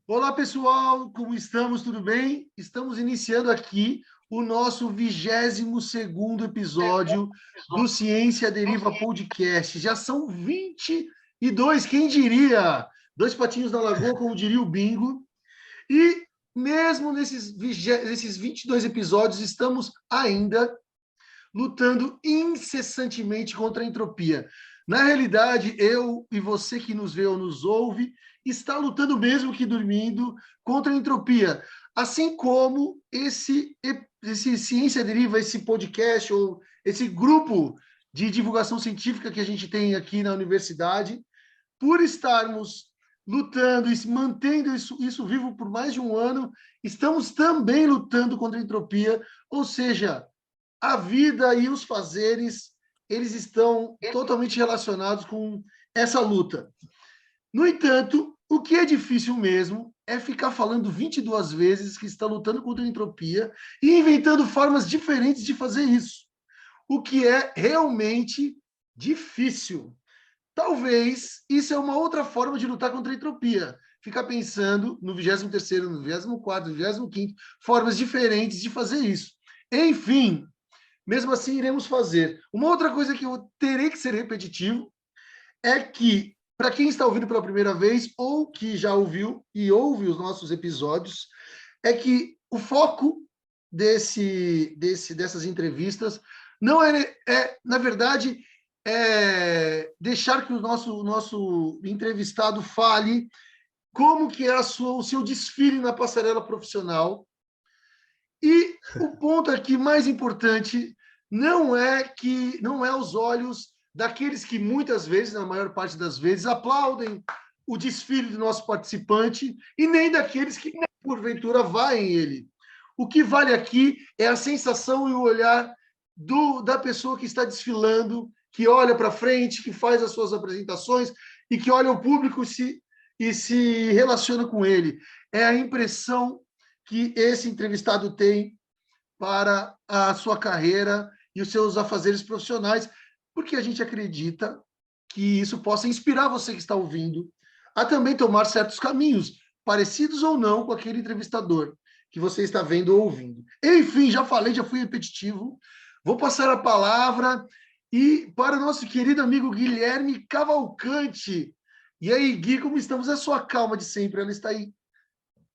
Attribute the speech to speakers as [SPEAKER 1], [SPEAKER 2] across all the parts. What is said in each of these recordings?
[SPEAKER 1] Olá, pessoal, como estamos? Tudo bem? Estamos iniciando aqui o nosso 22º episódio do Ciência Deriva Podcast. Já são 22, quem diria? Dois patinhos na lagoa, como diria o Bingo. E mesmo nesses 22 episódios, estamos ainda lutando incessantemente contra a entropia. Na realidade, eu e você que nos vê ou nos ouve, está lutando mesmo que dormindo contra a entropia. Assim como esse Ciência Deriva, esse podcast ou esse grupo de divulgação científica que a gente tem aqui na universidade, por estarmos lutando e mantendo isso vivo por mais de um ano, estamos também lutando contra a entropia, ou seja, a vida e os fazeres, eles estão totalmente relacionados com essa luta. No entanto, o que é difícil mesmo é ficar falando 22 vezes que está lutando contra a entropia e inventando formas diferentes de fazer isso, o que é realmente difícil. Talvez isso é uma outra forma de lutar contra a entropia. Ficar pensando no 23º, no 24º, no 25º, formas diferentes de fazer isso. Enfim, mesmo assim, iremos fazer. Uma outra coisa que eu terei que ser repetitivo é que, para quem está ouvindo pela primeira vez ou que já ouviu e ouve os nossos episódios, é que o foco dessas entrevistas não na verdade, deixar que o nosso entrevistado fale como que é o seu desfile na passarela profissional. E o ponto aqui mais importante não é os olhos daqueles que muitas vezes, na maior parte das vezes, aplaudem o desfile do nosso participante e nem daqueles que porventura vaem ele. O que vale aqui é a sensação e o olhar da pessoa que está desfilando, que olha para frente, que faz as suas apresentações e que olha o público e se relaciona com ele. É a impressão que esse entrevistado tem para a sua carreira e os seus afazeres profissionais, porque a gente acredita que isso possa inspirar você que está ouvindo a também tomar certos caminhos, parecidos ou não com aquele entrevistador que você está vendo ou ouvindo. Enfim, já falei, já fui repetitivo. Vou passar a palavra e para o nosso querido amigo Guilherme Cavalcante. E aí, Gui, como estamos? É a sua calma de sempre, ela está aí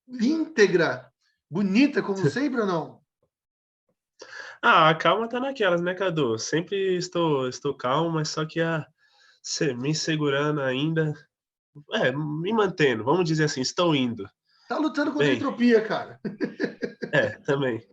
[SPEAKER 1] íntegra, bonita, como sempre, ou não?
[SPEAKER 2] A calma tá naquelas, né, Cadu? Sempre estou calmo, mas só que me segurando ainda. Me mantendo, vamos dizer assim, estou indo.
[SPEAKER 1] Tá lutando contra a
[SPEAKER 2] Bem,
[SPEAKER 1] entropia, cara.
[SPEAKER 2] também.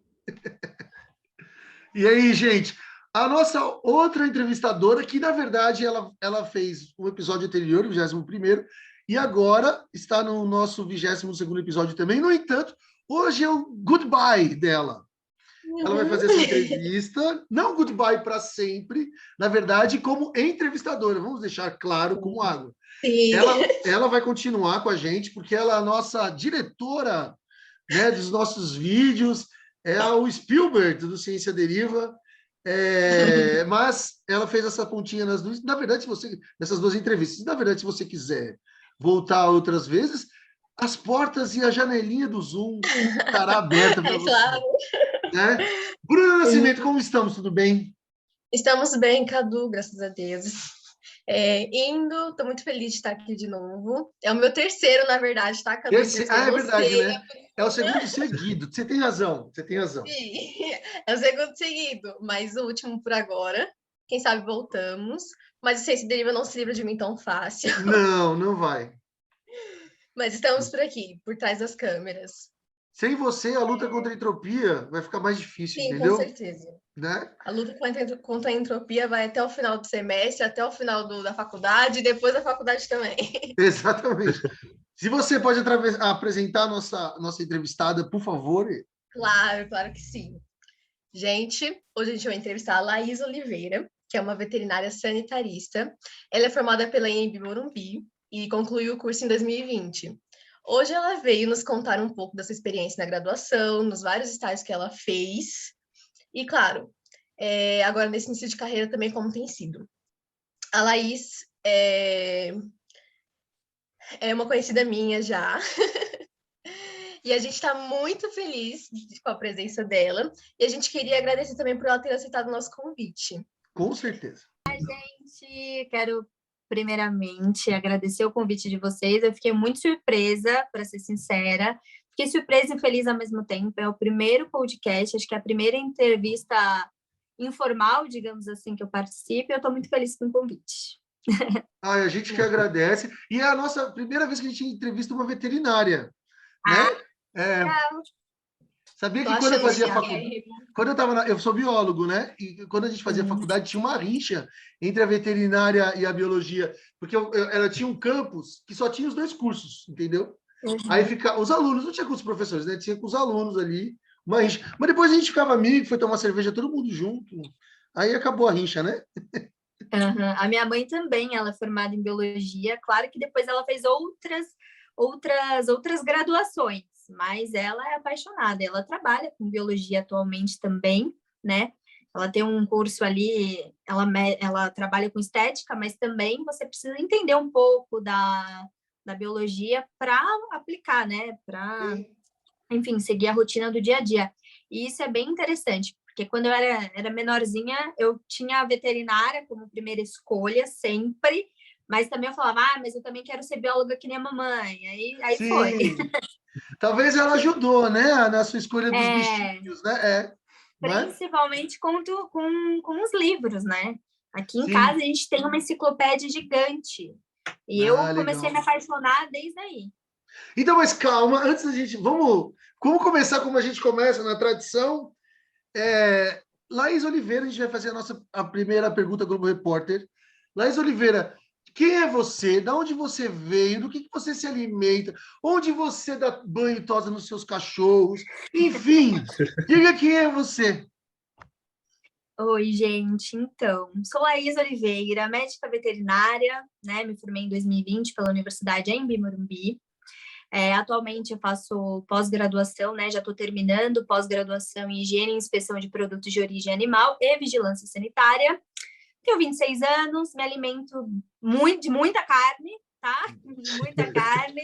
[SPEAKER 1] E aí, gente, a nossa outra entrevistadora, que na verdade ela fez um episódio anterior, o 21º, e agora está no nosso 22º episódio também. No entanto, hoje é o goodbye dela. Ela vai fazer essa entrevista, não goodbye para sempre, na verdade, como entrevistadora. Vamos deixar claro como água.
[SPEAKER 3] Sim.
[SPEAKER 1] Ela vai continuar com a gente, porque ela é a nossa diretora, né, dos nossos vídeos, é o Spielberg do Ciência Deriva, mas ela fez essa pontinha nas duas. Na verdade, nessas duas entrevistas, na verdade, se você quiser voltar outras vezes, as portas e a janelinha do Zoom estará aberta para você.
[SPEAKER 3] Claro.
[SPEAKER 1] Né? Bruno Nascimento, como estamos? Tudo bem?
[SPEAKER 3] Estamos bem, Cadu, graças a Deus. Estou muito feliz de estar aqui de novo. É o meu terceiro, na verdade, tá, Cadu?
[SPEAKER 1] É verdade, né? É o segundo seguido. Você tem razão, você tem razão.
[SPEAKER 3] Sim, é o segundo seguido, mas o último por agora. Quem sabe voltamos. Mas o Ciência Deriva não se livra de mim tão fácil.
[SPEAKER 1] Não, não vai.
[SPEAKER 3] Mas estamos por aqui, por trás das câmeras.
[SPEAKER 1] Sem você, a luta contra a entropia vai ficar mais difícil,
[SPEAKER 3] Sim,
[SPEAKER 1] entendeu?
[SPEAKER 3] com certeza.
[SPEAKER 1] Né?
[SPEAKER 3] A luta contra a entropia vai até o final do semestre, até o final da faculdade, e depois da faculdade também.
[SPEAKER 1] Exatamente. Se você pode apresentar a nossa entrevistada, por favor.
[SPEAKER 3] Claro, claro que sim. Gente, hoje a gente vai entrevistar a Laís Oliveira, que é uma veterinária sanitarista. Ela é formada pela Anhembi Morumbi e concluiu o curso em 2020. Hoje ela veio nos contar um pouco dessa experiência na graduação, nos vários estágios que ela fez. E, claro, agora nesse início de carreira também como tem sido. A Laís é uma conhecida minha já. E a gente está muito feliz com a presença dela. E a gente queria agradecer também por ela ter aceitado o nosso convite.
[SPEAKER 1] Com certeza.
[SPEAKER 4] Gente, quero primeiramente agradecer o convite de vocês. Eu fiquei muito surpresa, para ser sincera. Fiquei surpresa e feliz ao mesmo tempo. É o primeiro podcast, acho que é a primeira entrevista informal, digamos assim, que eu participo. Eu estou muito feliz com o convite.
[SPEAKER 1] A gente que agradece. E é a nossa primeira vez que a gente entrevista uma veterinária, né? Sabia que quando eu fazia faculdade, eu sou biólogo, né? E quando a gente fazia faculdade, tinha uma rixa entre a veterinária e a biologia, porque ela tinha um campus que só tinha os 2 cursos, entendeu? Aí os alunos, não tinha com os professores, né? Tinha com os alunos ali, uma rixa. Mas depois a gente ficava amigo, foi tomar cerveja todo mundo junto. Aí acabou a rixa, né?
[SPEAKER 4] A minha mãe também, ela é formada em biologia. Claro que depois ela fez outras graduações, mas ela é apaixonada. Ela trabalha com biologia atualmente também, né? Ela tem um curso ali, ela trabalha com estética, mas também você precisa entender um pouco da biologia para aplicar, né? Para, enfim, seguir a rotina do dia a dia. E isso é bem interessante, porque quando eu era menorzinha, eu tinha a veterinária como primeira escolha, sempre, mas também eu falava, mas eu também quero ser bióloga que nem a mamãe. Aí foi.
[SPEAKER 1] Talvez ela ajudou, né, na sua escolha dos bichinhos, né?
[SPEAKER 4] Principalmente com os livros, né? Aqui em casa a gente tem uma enciclopédia gigante. E eu comecei a me apaixonar desde aí.
[SPEAKER 1] Então, mas calma, antes da gente... Vamos começar como a gente começa na tradição. Laís Oliveira, a gente vai fazer a primeira pergunta Globo Repórter. Laís Oliveira, quem é você? De onde você veio? Do que você se alimenta? Onde você dá banho e tosa nos seus cachorros? Enfim, diga quem é você.
[SPEAKER 4] Oi, gente. Então, sou Laís Oliveira, médica veterinária, né? Me formei em 2020 pela Universidade Anhembi Morumbi. Atualmente eu faço pós-graduação, né? Já estou terminando pós-graduação em higiene e inspeção de produtos de origem animal e vigilância sanitária. Tenho 26 anos, me alimento de muita carne, tá? Muita carne.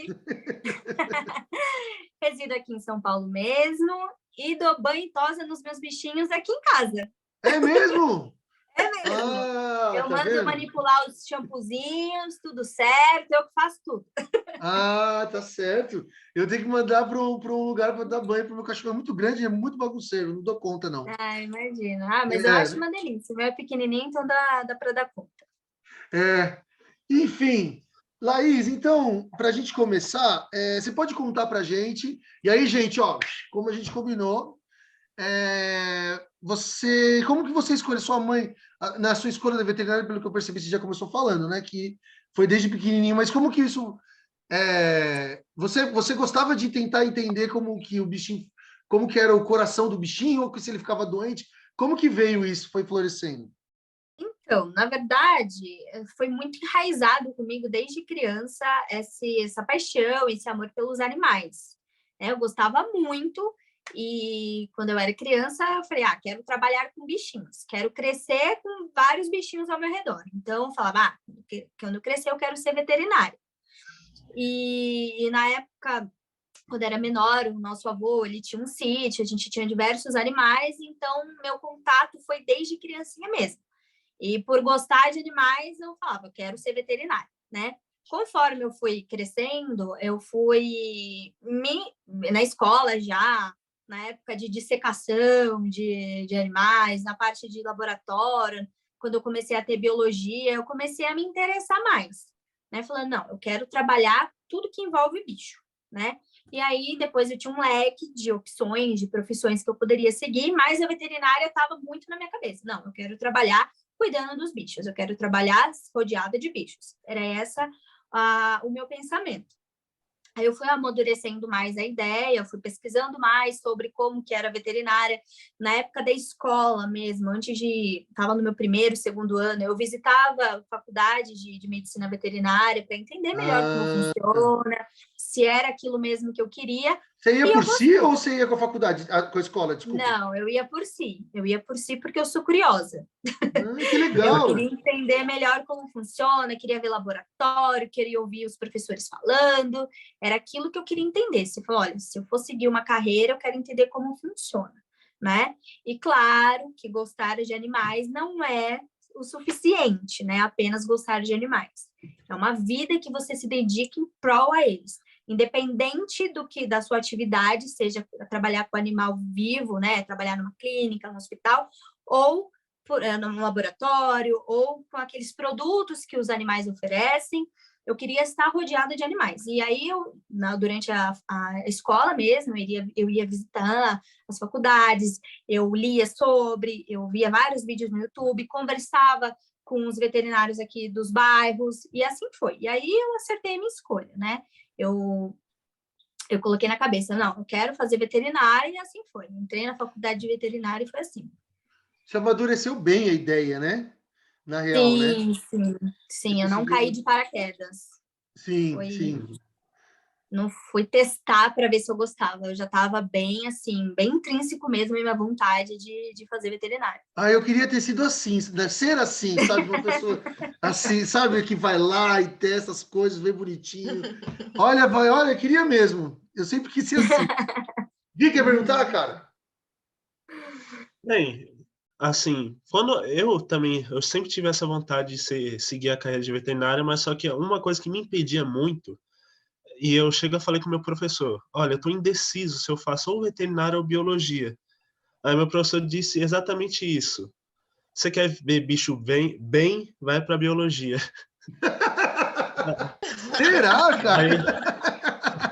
[SPEAKER 4] Resido aqui em São Paulo mesmo e dou banho e tosa nos meus bichinhos aqui em casa.
[SPEAKER 1] É mesmo?
[SPEAKER 4] É mesmo. Eu mando
[SPEAKER 1] vendo?
[SPEAKER 4] manipular os shampoozinhos, tudo certo, eu que faço tudo.
[SPEAKER 1] Tá certo. Eu tenho que mandar para um lugar para dar banho para o meu cachorro. É muito grande, é muito bagunceiro, não dou conta, não.
[SPEAKER 4] Imagina. Mas eu acho uma delícia. O meu é pequenininho, então dá para dar conta.
[SPEAKER 1] Enfim, Laís, então, para a gente começar, você pode contar para a gente. E aí, gente, como a gente combinou, como que você escolheu sua mãe na sua escolha da veterinária? Pelo que eu percebi, você já começou falando, né? Que foi desde pequenininho. Mas como que isso... você gostava de tentar entender como que o bichinho, como que era o coração do bichinho, ou se ele ficava doente? Como que veio isso? Foi florescendo?
[SPEAKER 4] Então, na verdade, foi muito enraizado comigo desde criança essa paixão, esse amor pelos animais. Eu gostava muito e quando eu era criança, eu falei, quero trabalhar com bichinhos, quero crescer com vários bichinhos ao meu redor. Então, eu falava, quando eu crescer, eu quero ser veterinária. E na época, quando era menor, o nosso avô, ele tinha um sítio, a gente tinha diversos animais, então meu contato foi desde criancinha mesmo. E por gostar de animais, eu falava, eu quero ser veterinária, né? Conforme eu fui crescendo, eu fui na escola já, na época de dissecação de animais, na parte de laboratório, quando eu comecei a ter biologia, eu comecei a me interessar mais, né? Falando, não, eu quero trabalhar tudo que envolve bicho, né? E aí, depois eu tinha um leque de opções, de profissões que eu poderia seguir, mas a veterinária estava muito na minha cabeça. Não, eu quero trabalhar cuidando dos bichos, eu quero trabalhar rodeada de bichos. Era essa o meu pensamento. Aí eu fui amadurecendo mais a ideia, fui pesquisando mais sobre como que era a veterinária. Na época da escola mesmo, estava no meu primeiro, segundo ano, eu visitava a faculdade de medicina veterinária para entender melhor como funciona, se era aquilo mesmo que eu queria.
[SPEAKER 1] Você ia por si ou você ia com a faculdade, com a escola? Desculpa.
[SPEAKER 4] Não, eu ia por si. Eu ia por si porque eu sou curiosa.
[SPEAKER 1] Que legal!
[SPEAKER 4] Eu queria entender melhor como funciona, queria ver laboratório, queria ouvir os professores falando. Era aquilo que eu queria entender. Você falou, olha, se eu for seguir uma carreira, eu quero entender como funciona, né? E claro que gostar de animais não é o suficiente, né? Apenas gostar de animais. É uma vida que você se dedica em prol a eles. Independente da sua atividade, seja trabalhar com animal vivo, né? Trabalhar numa clínica, no hospital, ou num laboratório, ou com aqueles produtos que os animais oferecem, eu queria estar rodeada de animais. E aí, durante a escola mesmo, eu ia visitar as faculdades, eu lia sobre, eu via vários vídeos no YouTube, conversava com os veterinários aqui dos bairros, e assim foi. E aí, eu acertei a minha escolha, né? Eu coloquei na cabeça, não, eu quero fazer veterinária, e assim foi. Entrei na faculdade de veterinária e foi assim.
[SPEAKER 1] Você amadureceu bem a ideia, né? Na real, né?
[SPEAKER 4] Sim, sim,
[SPEAKER 1] Você
[SPEAKER 4] sim, eu não caí
[SPEAKER 1] conseguiu...
[SPEAKER 4] de paraquedas.
[SPEAKER 1] Sim, sim.
[SPEAKER 4] Não fui testar para ver se eu gostava. Eu já estava bem, assim, bem intrínseco mesmo em minha vontade de fazer veterinário.
[SPEAKER 1] Eu queria ter sido assim, ser assim, sabe? Uma pessoa assim, sabe? Que vai lá e testa as coisas, vê bonitinho. Olha, eu queria mesmo. Eu sempre quis ser assim. Vi, quer perguntar, cara?
[SPEAKER 2] Bem, assim, quando eu sempre tive essa vontade de seguir a carreira de veterinária, mas só que uma coisa que me impedia muito, e eu falei com o meu professor, olha, eu estou indeciso se eu faço ou veterinária ou biologia. Aí meu professor disse exatamente isso. Você quer ver bicho bem, vai para biologia.
[SPEAKER 1] Será,
[SPEAKER 2] Aí,
[SPEAKER 1] cara?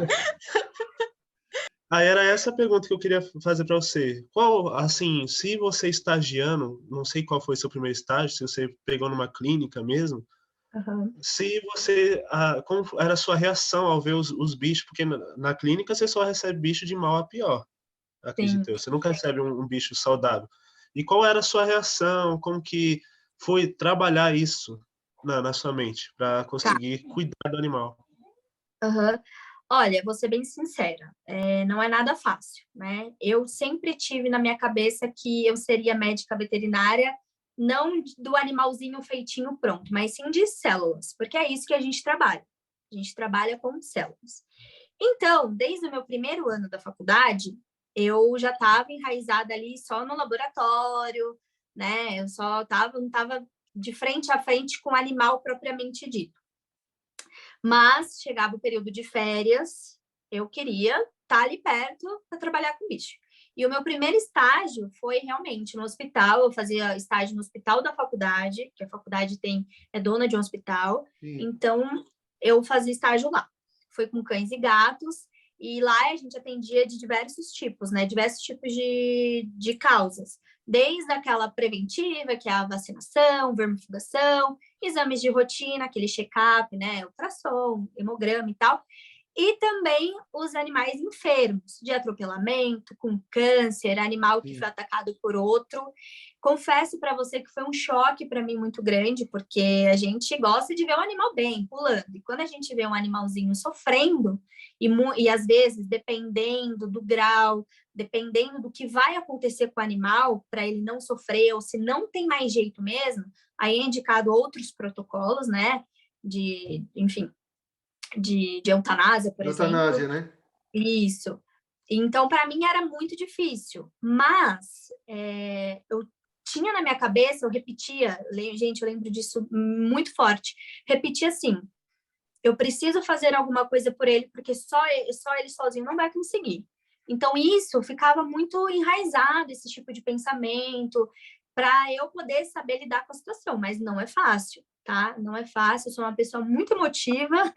[SPEAKER 2] aí era essa a pergunta que eu queria fazer para você. Qual, assim, se você estagiando, não sei qual foi seu primeiro estágio, se você pegou numa clínica mesmo,
[SPEAKER 4] Uhum.
[SPEAKER 2] se você, como era a sua reação ao ver os bichos, porque na clínica você só recebe bicho de mal a pior,
[SPEAKER 4] Sim.
[SPEAKER 2] acredito eu. Você nunca recebe um bicho saudável. E qual era a sua reação? Como que foi trabalhar isso na sua mente para
[SPEAKER 4] Tá.
[SPEAKER 2] conseguir cuidar do animal?
[SPEAKER 4] Uhum. Olha, vou ser bem sincera, não é nada fácil, né? Eu sempre tive na minha cabeça que eu seria médica veterinária, não do animalzinho feitinho pronto, mas sim de células, porque é isso que a gente trabalha. A gente trabalha com células. Então, desde o meu primeiro ano da faculdade, eu já estava enraizada ali só no laboratório, né? Eu só não estava de frente a frente com o animal propriamente dito. Mas chegava o período de férias, eu queria estar ali perto para trabalhar com bicho. E o meu primeiro estágio foi realmente no hospital. Eu fazia estágio no hospital da faculdade, que a faculdade é dona de um hospital.
[SPEAKER 1] Sim.
[SPEAKER 4] Então, eu fazia estágio lá. Foi com cães e gatos. E lá a gente atendia de diversos tipos, né? Diversos tipos de causas. Desde aquela preventiva, que é a vacinação, vermifugação, exames de rotina, aquele check-up, né? Ultrassom, hemograma e tal. E também os animais enfermos, de atropelamento, com câncer, animal que foi atacado por outro. Confesso para você que foi um choque para mim muito grande, porque a gente gosta de ver um animal bem, pulando. E quando a gente vê um animalzinho sofrendo, e às vezes, dependendo do grau, dependendo do que vai acontecer com o animal, para ele não sofrer, ou se não tem mais jeito mesmo, aí é indicado outros protocolos, né? Enfim, de eutanásia, por
[SPEAKER 1] Eutanásia,
[SPEAKER 4] exemplo.
[SPEAKER 1] né?
[SPEAKER 4] Isso. Então, para mim era muito difícil, mas eu tinha na minha cabeça, eu repetia, gente, eu lembro disso muito forte, repetia assim, eu preciso fazer alguma coisa por ele, porque só ele sozinho não vai conseguir. Então, isso ficava muito enraizado, esse tipo de pensamento, para eu poder saber lidar com a situação, mas não é fácil, tá? Não é fácil, eu sou uma pessoa muito emotiva,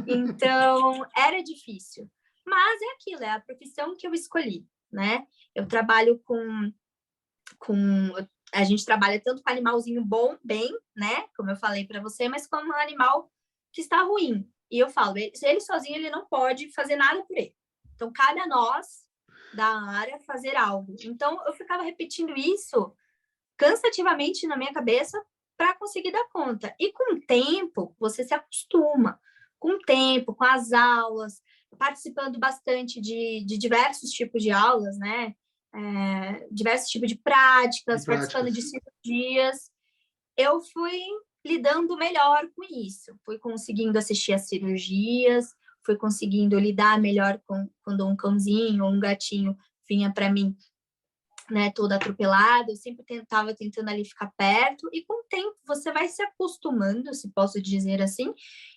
[SPEAKER 4] então era difícil. Mas é aquilo, é a profissão que eu escolhi, né? Eu trabalho a gente trabalha tanto com animalzinho bom, bem, né? Como eu falei para você, mas com um animal que está ruim. E eu falo, ele sozinho ele não pode fazer nada por ele. Então, cabe a nós da área fazer algo. Então, eu ficava repetindo isso cansativamente na minha cabeça para conseguir dar conta. E com o tempo, você se acostuma. Com o tempo, com as aulas, participando bastante de diversos tipos de aulas, né? Diversos tipos de práticas, participando de cirurgias, eu fui lidando melhor com isso. Fui conseguindo assistir às cirurgias, fui conseguindo lidar melhor quando um cãozinho ou um gatinho vinha para mim, né, todo atropelado, eu sempre estava tentando ali ficar perto, e com o tempo você vai se acostumando, se posso dizer assim,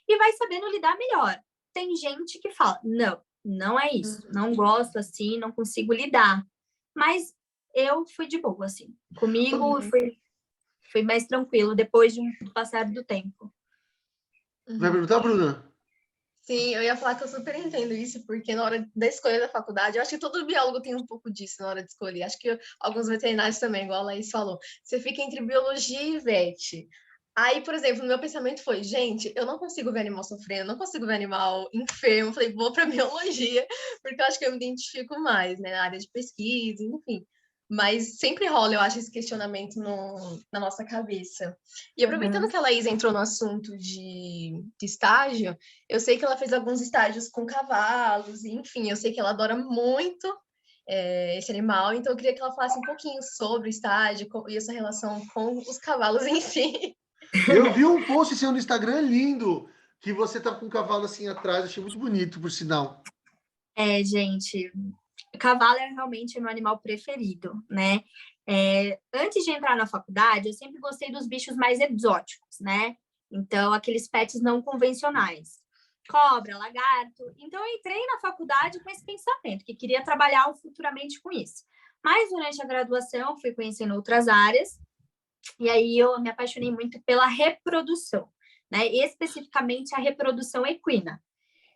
[SPEAKER 4] e vai sabendo lidar melhor. Tem gente que fala, não é isso, não gosto assim, não consigo lidar, mas eu fui de boa, assim, comigo foi mais tranquilo depois do passar do tempo.
[SPEAKER 1] Vai perguntar, Bruna?
[SPEAKER 3] Sim, eu ia falar que eu super entendo isso, porque na hora da escolha da faculdade, eu acho que todo biólogo tem um pouco disso na hora de escolher. Acho que alguns veterinários também, igual a Laís falou. Você fica entre biologia e vet. Aí, por exemplo, o meu pensamento foi, gente, eu não consigo ver animal sofrendo, não consigo ver animal enfermo. Eu falei, vou para biologia, porque eu acho que eu me identifico mais, né, na área de pesquisa, enfim. Mas sempre rola, eu acho, esse questionamento na nossa cabeça. E aproveitando que a Laís entrou no assunto de estágio, eu sei que ela fez alguns estágios com cavalos, enfim, eu sei que ela adora muito esse animal, então eu queria que ela falasse um pouquinho sobre o estágio e essa relação com os cavalos em si.
[SPEAKER 1] Eu vi um post seu no Instagram lindo, que você tá com um cavalo assim atrás, achei muito bonito, por sinal.
[SPEAKER 4] Gente, cavalo é realmente meu animal preferido, né? Antes de entrar na faculdade, eu sempre gostei dos bichos mais exóticos, né? Então, aqueles pets não convencionais. Cobra, lagarto. Então, eu entrei na faculdade com esse pensamento, que queria trabalhar futuramente com isso. Mas, durante a graduação, fui conhecendo outras áreas, e aí eu me apaixonei muito pela reprodução, né? Especificamente a reprodução equina.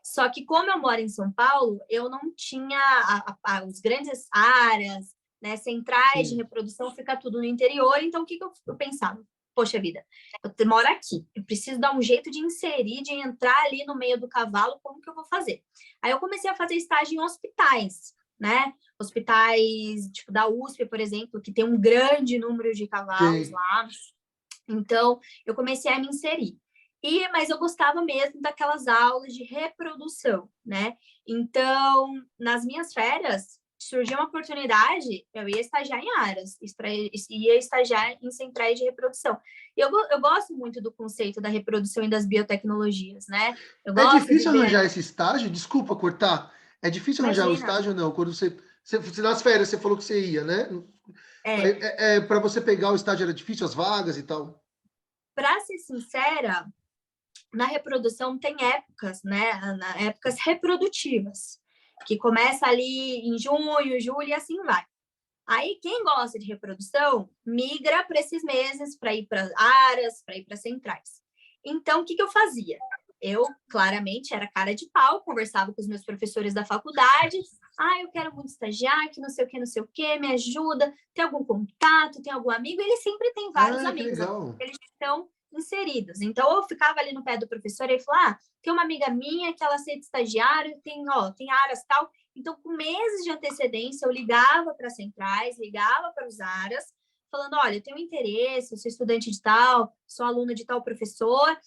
[SPEAKER 4] Só que como eu moro em São Paulo, eu não tinha os grandes áreas, né, centrais de reprodução, fica tudo no interior. Então, o que eu pensava? Poxa vida, eu moro aqui, eu preciso dar um jeito de inserir, de entrar ali no meio do cavalo, como que eu vou fazer? Aí eu comecei a fazer estágio em hospitais, né? Hospitais, tipo da USP, por exemplo, que tem um grande número de cavalos lá. Então, eu comecei a me inserir. Mas eu gostava mesmo daquelas aulas de reprodução, né? Então, nas minhas férias, surgiu uma oportunidade, eu ia estagiar em áreas, ia estagiar em centrais de reprodução. E eu gosto muito do conceito da reprodução e das biotecnologias, né?
[SPEAKER 1] É difícil arranjar esse estágio? Desculpa cortar. É difícil arranjar o
[SPEAKER 4] Imagina.
[SPEAKER 1] estágio ou não? Quando você nas férias, você falou que você ia, né? Para você pegar o estágio era difícil, as vagas e tal?
[SPEAKER 4] Para ser sincera, na reprodução tem épocas, né? Épocas reprodutivas, que começa ali em junho, julho e assim vai. Aí, quem gosta de reprodução, migra para esses meses, para ir para áreas, para ir para centrais. Então, o que eu fazia? Eu, claramente, era cara de pau, conversava com os meus professores da faculdade. Eu quero muito estagiar, que não sei o que, me ajuda. Tem algum contato, tem algum amigo? Ele sempre tem vários amigos. Eles estão inseridos. Então, eu ficava ali no pé do professor e ele falou, tem uma amiga minha que ela aceita estagiário, tem áreas tal. Então, com meses de antecedência, eu ligava para centrais, ligava para os áreas, falando, olha, eu tenho interesse, eu sou estudante de tal, sou aluna de tal professor,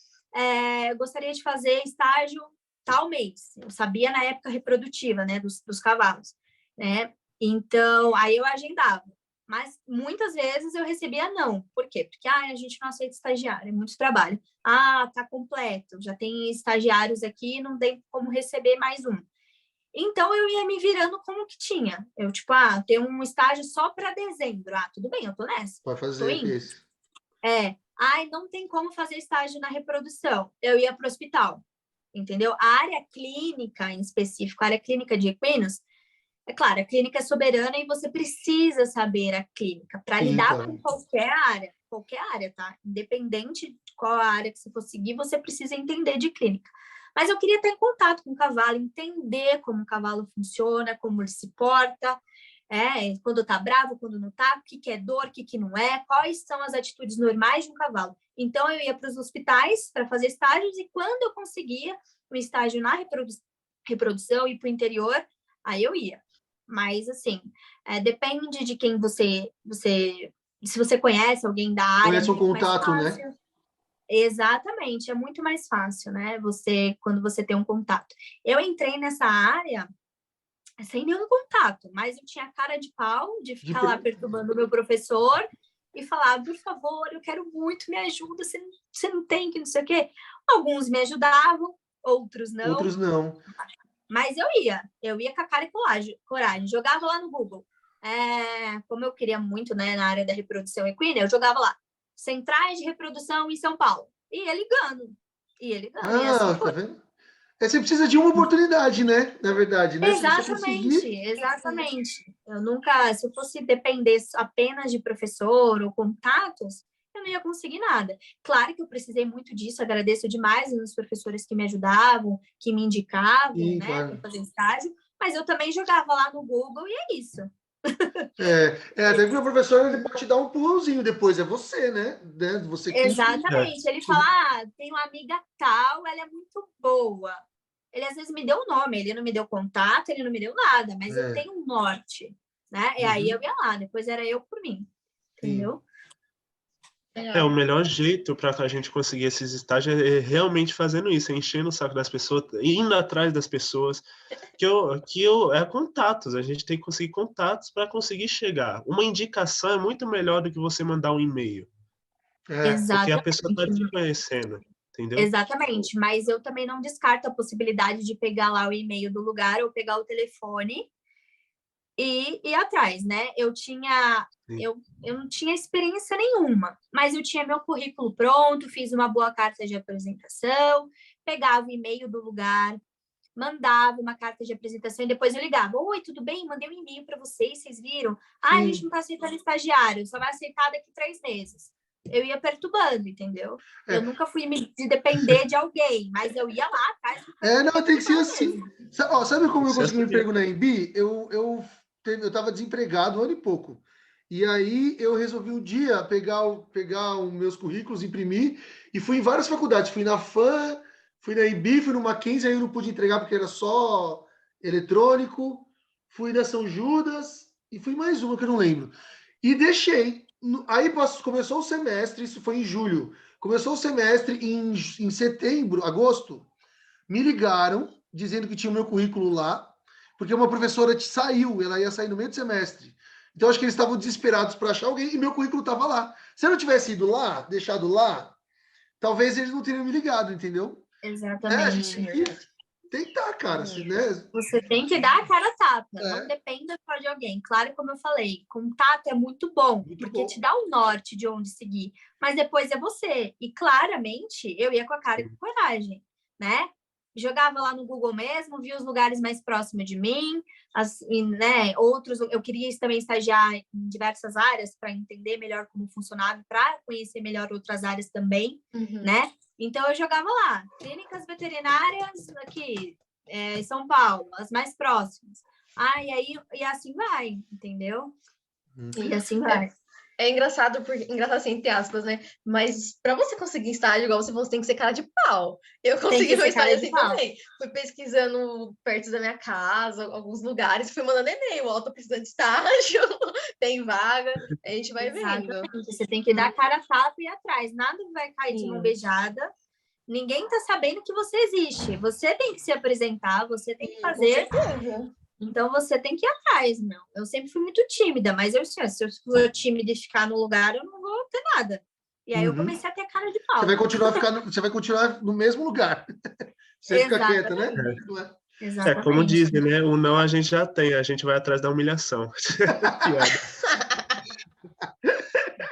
[SPEAKER 4] eu gostaria de fazer estágio tal mês. Eu sabia na época reprodutiva, né, dos cavalos, né? Então, aí eu agendava. Mas muitas vezes eu recebia não. Por quê? Porque a gente não aceita estagiário, é muito trabalho. Tá completo, já tem estagiários aqui, não tem como receber mais um. Então, eu ia me virando como que tinha. Eu, tem um estágio só para dezembro. Tudo bem, eu tô nessa.
[SPEAKER 1] Pode fazer esse.
[SPEAKER 4] Não tem como fazer estágio na reprodução. Eu ia para o hospital, entendeu? A área clínica, em específico, a área clínica de equinos, é claro, a clínica é soberana e você precisa saber a clínica para lidar com qualquer área, tá? Independente de qual área que você for seguir, você precisa entender de clínica. Mas eu queria estar em contato com o cavalo, entender como o cavalo funciona, como ele se porta, quando está bravo, quando não está, o que é dor, o que não é, quais são as atitudes normais de um cavalo. Então, eu ia para os hospitais para fazer estágios e quando eu conseguia um estágio na reprodução e para o interior, aí eu ia. Mas, assim, depende de quem se você conhece alguém da área.
[SPEAKER 1] Conhece um contato, né?
[SPEAKER 4] Exatamente, é muito mais fácil, né? Quando você tem um contato. Eu entrei nessa área sem nenhum contato, mas eu tinha cara de pau de ficar lá perturbando o meu professor e falar, por favor, eu quero muito, me ajuda, você não tem que não sei o quê. Alguns me ajudavam, outros não.
[SPEAKER 1] Outros não.
[SPEAKER 4] Mas eu ia com a cara e coragem. Jogava lá no Google. Como eu queria muito, né, na área da reprodução equina, eu jogava lá, centrais de reprodução em São Paulo. E ia ligando. E assim
[SPEAKER 1] Tá vendo? Você precisa de uma oportunidade, né? Na verdade, né?
[SPEAKER 4] Exatamente. Eu nunca, se eu fosse depender apenas de professor ou contatos, eu não ia conseguir nada. Claro que eu precisei muito disso, agradeço demais os professores que me ajudavam, que me indicavam, né,
[SPEAKER 1] claro.
[SPEAKER 4] para fazer estágio, mas eu também jogava lá no Google e é isso.
[SPEAKER 1] Até que o professor ele pode te dar um pulãozinho depois, é você, né? Você que
[SPEAKER 4] Exatamente. Ele fala, tem uma amiga tal, ela é muito boa. Ele às vezes me deu o nome, ele não me deu contato, ele não me deu nada, mas eu tenho um norte, né? E aí eu ia lá, depois era eu por mim, entendeu?
[SPEAKER 2] O melhor jeito para a gente conseguir esses estágios é realmente fazendo isso, enchendo o saco das pessoas, indo atrás das pessoas, é contatos, a gente tem que conseguir contatos para conseguir chegar. Uma indicação é muito melhor do que você mandar um e-mail. Porque a pessoa está te conhecendo, entendeu?
[SPEAKER 4] Exatamente, mas eu também não descarto a possibilidade de pegar lá o e-mail do lugar ou pegar o telefone e ir atrás, né? Eu não tinha experiência nenhuma, mas eu tinha meu currículo pronto, fiz uma boa carta de apresentação, pegava o e-mail do lugar, mandava uma carta de apresentação e depois eu ligava. Oi, tudo bem? Mandei um e-mail para vocês viram? A gente não está aceitando estagiário, só vai aceitar daqui 3 meses. Eu ia perturbando, entendeu? Eu nunca fui de depender de alguém, mas eu ia lá atrás.
[SPEAKER 1] Não, tem que ser assim. Sabe como eu consegui um emprego na Embi? Eu estava desempregado 1 ano e pouco. E aí eu resolvi um dia pegar os meus currículos, imprimir, e fui em várias faculdades. Fui na FAM, fui na Embi, fui no Mackenzie, aí eu não pude entregar porque era só eletrônico. Fui na São Judas, e fui mais uma que eu não lembro. E deixei. Aí começou o semestre, isso foi em julho. Começou o semestre em setembro, agosto. Me ligaram dizendo que tinha o meu currículo lá, porque uma professora saiu, ela ia sair no meio do semestre. Então, acho que eles estavam desesperados para achar alguém e meu currículo estava lá. Se eu não tivesse ido lá, deixado lá, talvez eles não teriam me ligado, entendeu?
[SPEAKER 4] Exatamente.
[SPEAKER 1] A gente tem que tentar, cara. Né?
[SPEAKER 4] Você tem que dar a cara a tapa. Não dependa só de alguém. Claro, como eu falei, contato é muito bom, porque te dá o norte de onde seguir. Mas depois é você. E claramente, eu ia com a cara e com coragem, né? Jogava lá no Google mesmo, via os lugares mais próximos de mim, né? Outros, eu queria também estagiar em diversas áreas para entender melhor como funcionava, para conhecer melhor outras áreas também, né? Então eu jogava lá, clínicas veterinárias aqui, em São Paulo, as mais próximas. E assim vai, entendeu? E assim vai.
[SPEAKER 3] É engraçado, engraçado assim, entre aspas, né? Mas para você conseguir estágio igual você tem que ser cara de pau. Eu consegui meu estágio assim também. Fui pesquisando perto da minha casa, alguns lugares, fui mandando e-mail, tô precisando de estágio, tem vaga, a gente vai vendo.
[SPEAKER 4] Você tem que dar a cara a tapa e ir atrás, nada vai cair de mão beijada. Ninguém tá sabendo que você existe. Você tem que se apresentar, você tem que fazer. Então, você tem que ir atrás, meu. Eu sempre fui muito tímida, mas se eu for tímida e ficar no lugar, eu não vou ter nada. E aí eu comecei a ter cara de pau.
[SPEAKER 1] Você vai continuar no mesmo lugar. Você fica quieta, né?
[SPEAKER 2] Como dizem, né? O não a gente já tem, a gente vai atrás da humilhação.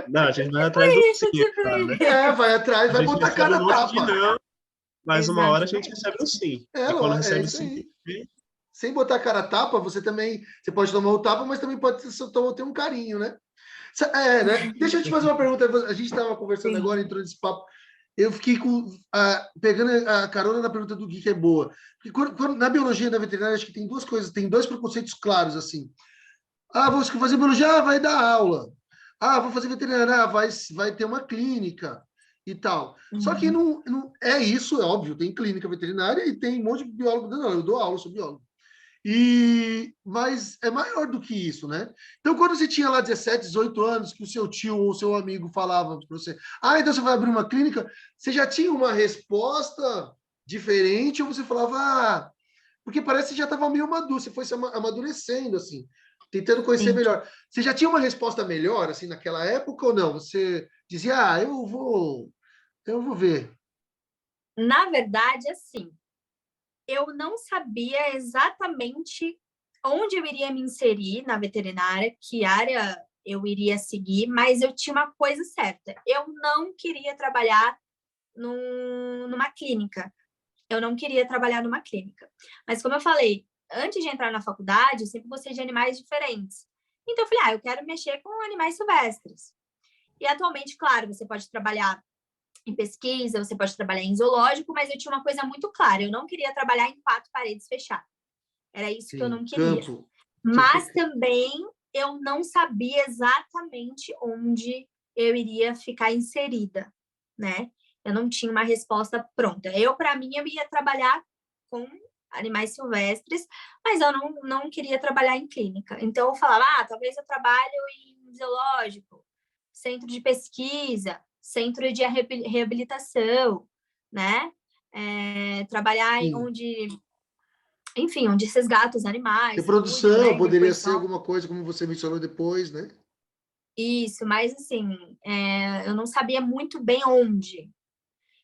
[SPEAKER 2] Não, a gente vai atrás do sim, claro, né?
[SPEAKER 1] Vai atrás, vai botar cara a tapa.
[SPEAKER 2] Não, mas uma hora a gente recebe um sim. E quando recebe o sim,
[SPEAKER 1] sem botar cara a tapa, você pode tomar o tapa, mas também pode ter um carinho, né? Né? Deixa eu te fazer uma pergunta. A gente estava conversando agora, entrou nesse papo. Eu fiquei pegando a carona na pergunta do Gui, que é boa. Porque na biologia, na veterinária, acho que tem 2 coisas, tem 2 preconceitos claros, assim. Vou fazer biologia, vai dar aula. Vou fazer veterinária, vai ter uma clínica e tal. Só que não é isso, é óbvio, tem clínica veterinária e tem um monte de biólogo. Não, eu dou aula, sou biólogo. Mas é maior do que isso, né? Então, quando você tinha lá 17, 18 anos, que o seu tio ou o seu amigo falava para você, então você vai abrir uma clínica, você já tinha uma resposta diferente ou você falava, porque parece que já estava meio maduro, você foi se amadurecendo, assim, tentando conhecer melhor. Você já tinha uma resposta melhor, assim, naquela época ou não? Você dizia, eu vou ver.
[SPEAKER 4] Na verdade, assim, eu não sabia exatamente onde eu iria me inserir na veterinária, que área eu iria seguir, mas eu tinha uma coisa certa. Eu não queria trabalhar numa clínica. Eu não queria trabalhar numa clínica. Mas, como eu falei, antes de entrar na faculdade, eu sempre gostei de animais diferentes. Então, eu falei, eu quero mexer com animais silvestres. E, atualmente, claro, você pode trabalhar em pesquisa, você pode trabalhar em zoológico, mas eu tinha uma coisa muito clara, eu não queria trabalhar em 4 paredes fechadas. Era isso que eu não queria.
[SPEAKER 1] Campo.
[SPEAKER 4] Mas também eu não sabia exatamente onde eu iria ficar inserida, né? Eu não tinha uma resposta pronta. Para mim, eu ia trabalhar com animais silvestres, mas eu não queria trabalhar em clínica. Então, eu falava, talvez eu trabalhe em zoológico, centro de pesquisa, centro de reabilitação, né? Trabalhar onde se resgata os animais,
[SPEAKER 1] Reprodução,
[SPEAKER 4] cuidam, né?
[SPEAKER 1] poderia ser
[SPEAKER 4] Reprodução.
[SPEAKER 1] alguma coisa, como você mencionou depois, né?
[SPEAKER 4] Isso, mas assim, eu não sabia muito bem onde.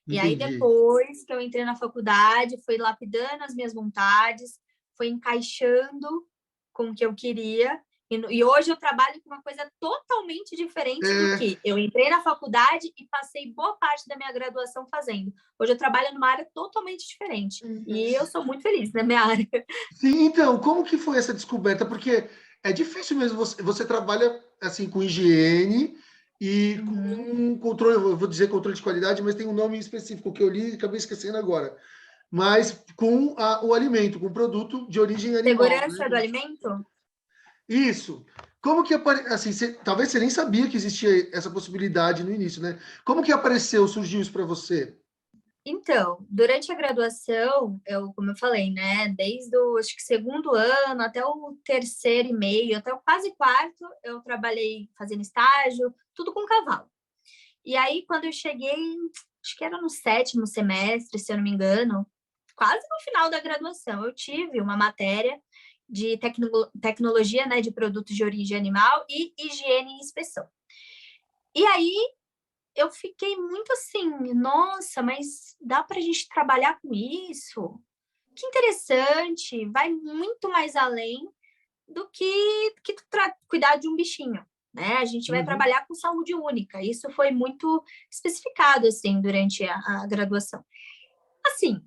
[SPEAKER 4] E aí,
[SPEAKER 1] Entendi.
[SPEAKER 4] depois que eu entrei na faculdade, fui lapidando as minhas vontades, fui encaixando com o que eu queria. E hoje eu trabalho com uma coisa totalmente diferente do que eu entrei na faculdade e passei boa parte da minha graduação fazendo. Hoje eu trabalho numa área totalmente diferente. E eu sou muito feliz na minha área.
[SPEAKER 1] Sim, então, como que foi essa descoberta? Porque é difícil mesmo, você trabalha assim com higiene e com controle, eu vou dizer controle de qualidade, mas tem um nome específico que eu li e acabei esquecendo agora. Mas com o alimento, com o produto de origem animal.
[SPEAKER 4] Segurança, né, do alimento?
[SPEAKER 1] Isso. Como que assim, talvez você nem sabia que existia essa possibilidade no início, né? Como que apareceu, surgiu isso para você?
[SPEAKER 4] Então, durante a graduação, como eu falei, né, desde o acho que segundo ano até o terceiro e meio, até o quase quarto, eu trabalhei fazendo estágio, tudo com cavalo. E aí, quando eu cheguei, acho que era no 7º semestre, se eu não me engano, quase no final da graduação, eu tive uma matéria de tecnologia, né, de produtos de origem animal e higiene e inspeção. E aí, eu fiquei muito assim, nossa, mas dá para a gente trabalhar com isso? Que interessante, vai muito mais além do que cuidar de um bichinho, né? A gente vai trabalhar com saúde única. Isso foi muito especificado, assim, durante a graduação. Assim,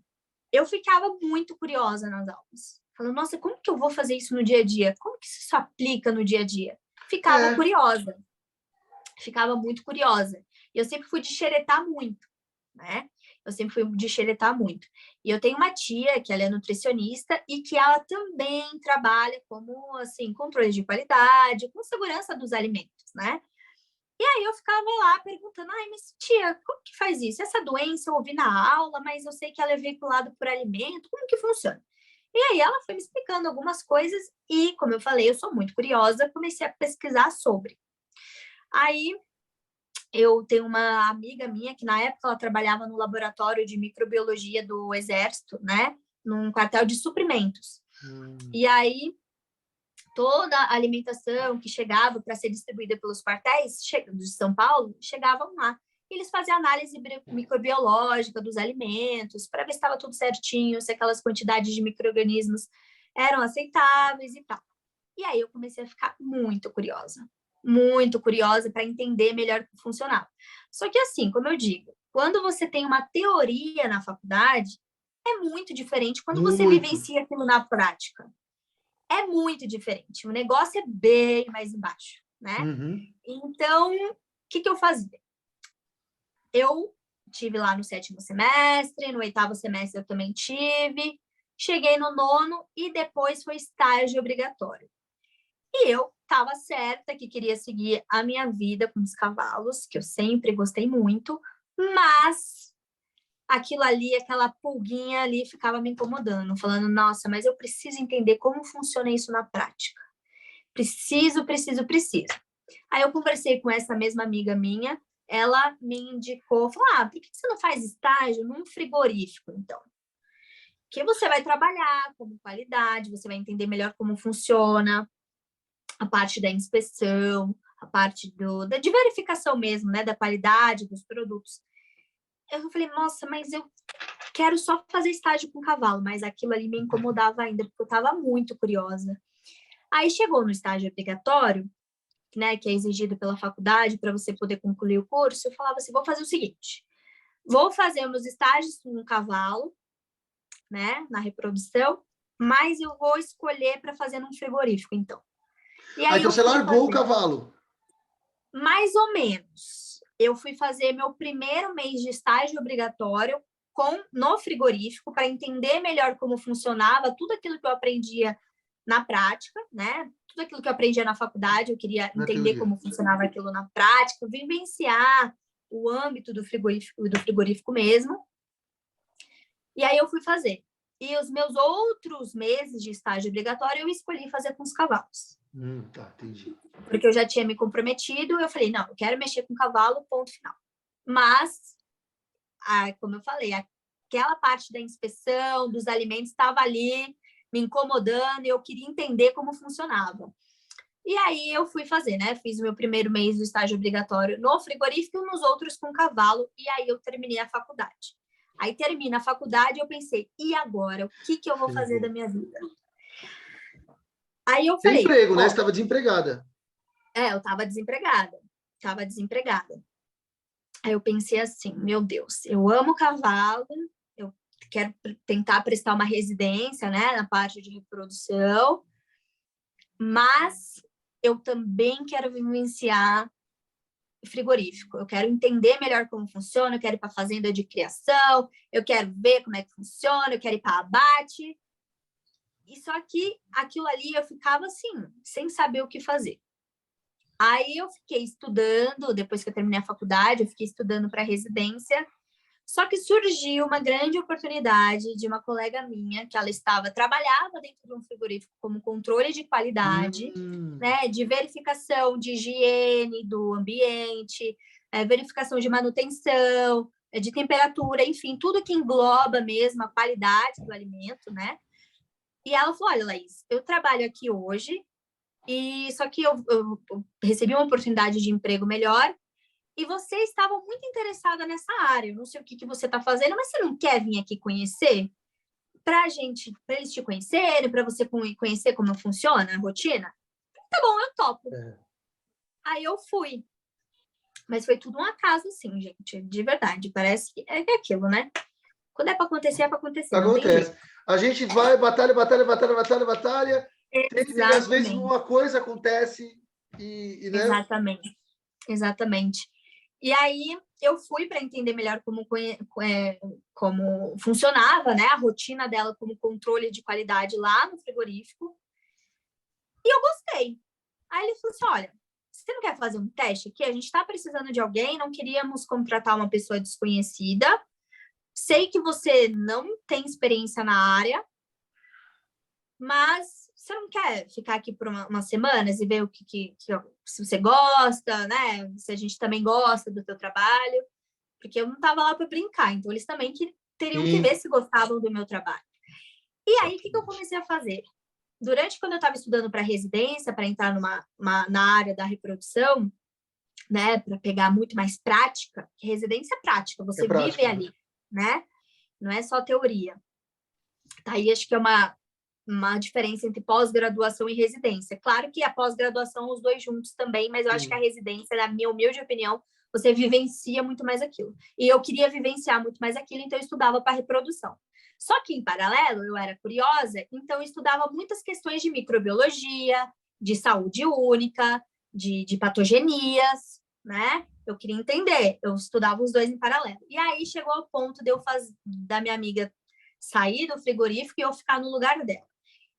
[SPEAKER 4] eu ficava muito curiosa nas aulas. Falando, nossa, como que eu vou fazer isso no dia a dia? Como que isso se aplica no dia a dia? Ficava curiosa. Ficava muito curiosa. E eu sempre fui de xeretar muito, né? Eu sempre fui de xeretar muito. E eu tenho uma tia que ela é nutricionista e que ela também trabalha como, assim, controle de qualidade, com segurança dos alimentos, né? E aí eu ficava lá perguntando, mas tia, como que faz isso? Essa doença eu ouvi na aula, mas eu sei que ela é veiculada por alimento, como que funciona? E aí ela foi me explicando algumas coisas e, como eu falei, eu sou muito curiosa, comecei a pesquisar sobre. Aí eu tenho uma amiga minha que na época ela trabalhava no laboratório de microbiologia do Exército, né? Num quartel de suprimentos. E aí toda a alimentação que chegava para ser distribuída pelos quartéis de São Paulo chegavam lá. E eles faziam análise microbiológica dos alimentos para ver se estava tudo certinho, se aquelas quantidades de micro-organismos eram aceitáveis e tal. E aí eu comecei a ficar muito curiosa para entender melhor como funcionava. Só que assim, como eu digo, quando você tem uma teoria na faculdade, é muito diferente quando você vivencia aquilo na prática. É muito diferente. O negócio é bem mais embaixo, né? Então, o que eu fazia? Eu tive lá no 7º semestre, no 8º semestre eu também tive, cheguei no 9º e depois foi estágio obrigatório. E eu estava certa que queria seguir a minha vida com os cavalos, que eu sempre gostei muito, mas aquilo ali, aquela pulguinha ali ficava me incomodando, falando, nossa, mas eu preciso entender como funciona isso na prática. Preciso. Aí eu conversei com essa mesma amiga minha, ela me indicou, falou, por que você não faz estágio num frigorífico, então? Que você vai trabalhar como qualidade, você vai entender melhor como funciona, a parte da inspeção, a parte de verificação mesmo, né, da qualidade dos produtos. Eu falei, nossa, mas eu quero só fazer estágio com cavalo, mas aquilo ali me incomodava ainda, porque eu estava muito curiosa. Aí chegou no estágio obrigatório, né, que é exigido pela faculdade para você poder concluir o curso, eu falava assim, vou fazer o seguinte, vou fazer meus estágios com um cavalo, né, na reprodução, mas eu vou escolher para fazer num frigorífico, então. E aí
[SPEAKER 1] então você largou o cavalo?
[SPEAKER 4] Mais ou menos. Eu fui fazer meu primeiro mês de estágio obrigatório no frigorífico para entender melhor como funcionava tudo aquilo que eu aprendia na prática, né? Tudo aquilo que eu aprendia na faculdade, eu queria entender como funcionava aquilo na prática, vivenciar o âmbito do frigorífico mesmo. E aí eu fui fazer. E os meus outros meses de estágio obrigatório eu escolhi fazer com os cavalos.
[SPEAKER 1] Tá, entendi.
[SPEAKER 4] Porque eu já tinha me comprometido, eu falei, não, eu quero mexer com cavalo, ponto final. Mas, como eu falei, aquela parte da inspeção, dos alimentos, estava ali me incomodando e eu queria entender como funcionava. E aí eu fui fazer, né? Fiz o meu primeiro mês do estágio obrigatório no frigorífico e nos outros com cavalo, e aí eu terminei a faculdade. Aí termina a faculdade e eu pensei, e agora? O que eu vou fazer da minha vida? Aí eu falei...
[SPEAKER 1] Sem emprego, né? Você estava desempregada.
[SPEAKER 4] Eu estava desempregada. Aí eu pensei assim, meu Deus, eu amo cavalo, eu quero tentar prestar uma residência, né, na parte de reprodução, mas eu também quero vivenciar frigorífico, eu quero entender melhor como funciona, eu quero ir para a fazenda de criação, eu quero ver como é que funciona, eu quero ir para abate. E só que aquilo ali eu ficava assim, sem saber o que fazer. Aí eu fiquei estudando, depois que eu terminei a faculdade, eu fiquei estudando para residência, só que surgiu uma grande oportunidade de uma colega minha, que ela trabalhava dentro de um frigorífico como controle de qualidade, né, de verificação de higiene do ambiente, verificação de manutenção, de temperatura, enfim, tudo que engloba mesmo a qualidade do alimento, né? E ela falou, olha, Laís, eu trabalho aqui hoje, só que eu recebi uma oportunidade de emprego melhor e você estava muito interessada nessa área. Eu não sei o que você está fazendo, mas você não quer vir aqui conhecer? Para eles te conhecerem, para você conhecer como funciona a rotina? Tá bom, eu topo. Aí eu fui. Mas foi tudo um acaso, assim, gente, de verdade. Parece que é aquilo, né? Quando é para acontecer, é para acontecer.
[SPEAKER 1] Acontece. A gente vai, batalha.
[SPEAKER 4] Exatamente.
[SPEAKER 1] Às vezes uma coisa acontece e né?
[SPEAKER 4] Exatamente. E aí eu fui para entender melhor como funcionava, né, a rotina dela como controle de qualidade lá no frigorífico. E eu gostei. Aí ele falou assim, olha, você não quer fazer um teste aqui? A gente está precisando de alguém, não queríamos contratar uma pessoa desconhecida. Sei que você não tem experiência na área, mas você não quer ficar aqui por umas semanas e ver o se você gosta, né? Se a gente também gosta do teu trabalho, porque eu não estava lá para brincar, então eles também teriam que ver se gostavam do meu trabalho. E aí, o que eu comecei a fazer? Quando eu estava estudando para residência, para entrar na área da reprodução, né, para pegar muito mais prática, que residência é prática, você vive ali, né? Não é só teoria. Tá aí, acho que é uma diferença entre pós-graduação e residência. Claro que a pós-graduação, os dois juntos também, mas eu acho que a residência, na minha humilde opinião, você vivencia muito mais aquilo. E eu queria vivenciar muito mais aquilo, então eu estudava para reprodução. Só que, em paralelo, eu era curiosa, então eu estudava muitas questões de microbiologia, de saúde única, de patogenias, né? Eu queria entender, eu estudava os dois em paralelo. E aí chegou ao ponto de da minha amiga sair do frigorífico e eu ficar no lugar dela.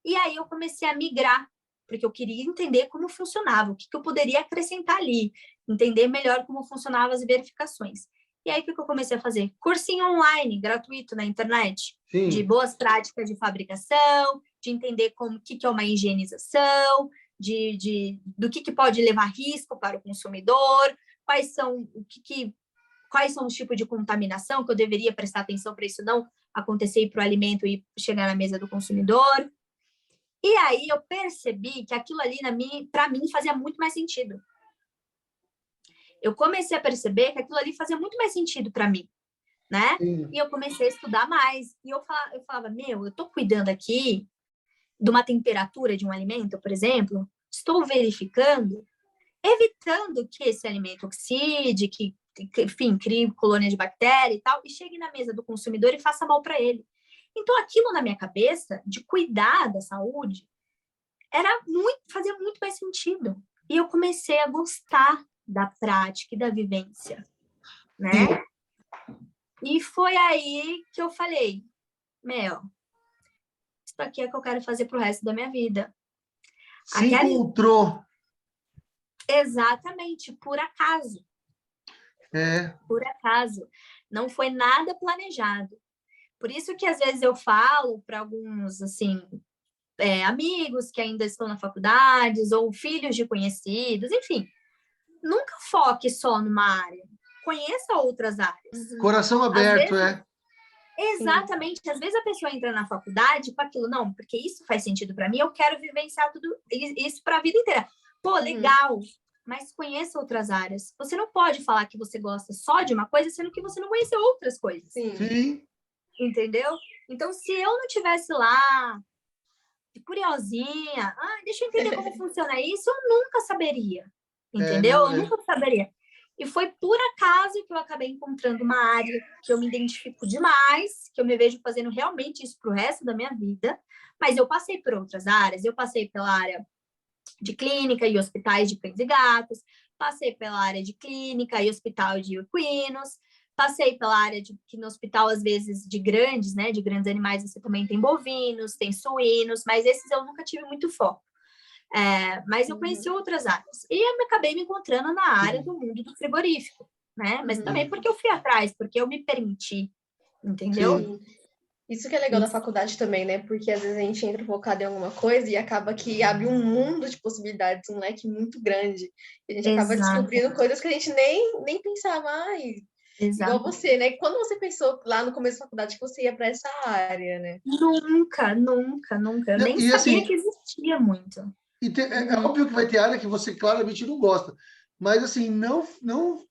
[SPEAKER 4] E aí eu comecei a migrar, porque eu queria entender como funcionava, o que eu poderia acrescentar ali, entender melhor como funcionavam as verificações. E aí o que eu comecei a fazer? Cursinho online, gratuito na internet, de boas práticas de fabricação, de entender o que é uma higienização, do que pode levar risco para o consumidor, quais são os tipos de contaminação que eu deveria prestar atenção para isso não acontecer para o alimento e chegar na mesa do consumidor. E aí eu percebi que aquilo ali, para mim, fazia muito mais sentido. Eu comecei a perceber que aquilo ali fazia muito mais sentido para mim. né?
[SPEAKER 1] Sim.
[SPEAKER 4] E eu comecei a estudar mais. E eu falava, eu tô cuidando aqui de uma temperatura de um alimento, por exemplo, estou verificando, evitando que esse alimento oxide, que enfim, crie colônia de bactéria e tal, e chegue na mesa do consumidor e faça mal para ele. Então, aquilo na minha cabeça, de cuidar da saúde, fazia muito mais sentido. E eu comecei a gostar da prática e da vivência, né? E foi aí que eu falei, isso aqui é o que eu quero fazer pro resto da minha vida.
[SPEAKER 1] Se encontrou.
[SPEAKER 4] Exatamente, por acaso. Por acaso. Não foi nada planejado. Por isso que às vezes eu falo para alguns, assim, amigos que ainda estão na faculdade, ou filhos de conhecidos, enfim, nunca foque só numa área. Conheça outras áreas.
[SPEAKER 1] Coração aberto,
[SPEAKER 4] Exatamente. Às vezes a pessoa entra na faculdade com aquilo, não, porque isso faz sentido para mim, eu quero vivenciar tudo isso para a vida inteira. Pô, legal, mas conheça outras áreas. Você não pode falar que você gosta só de uma coisa, sendo que você não conhece outras coisas.
[SPEAKER 1] Sim.
[SPEAKER 4] Entendeu? Então, se eu não tivesse lá, de curiosinha, deixa eu entender como funciona isso, eu nunca saberia. Entendeu? Eu nunca saberia. E foi por acaso que eu acabei encontrando uma área que eu me identifico demais, que eu me vejo fazendo realmente isso pro resto da minha vida. Mas eu passei por outras áreas. Eu passei pela área de clínica e hospitais de cães e gatos, passei pela área de clínica e hospital de equinos, passei pela área que no hospital, às vezes, de grandes, né, de grandes animais, você também tem bovinos, tem suínos, mas esses eu nunca tive muito foco. Mas eu conheci outras áreas. E eu acabei me encontrando na área do mundo do frigorífico, né? Mas também porque eu fui atrás, porque eu me permiti, entendeu?
[SPEAKER 3] Sim. Isso que é legal da faculdade também, né? Porque às vezes a gente entra focado em alguma coisa e acaba que abre um mundo de possibilidades, um leque muito grande. E a gente acaba descobrindo coisas que a gente nem pensava. Igual você, né? Quando você pensou lá no começo da faculdade que você ia para essa área, né?
[SPEAKER 4] Nunca. Eu nem sabia assim, que existia muito.
[SPEAKER 1] É óbvio que vai ter área que você claramente não gosta. Mas, assim, não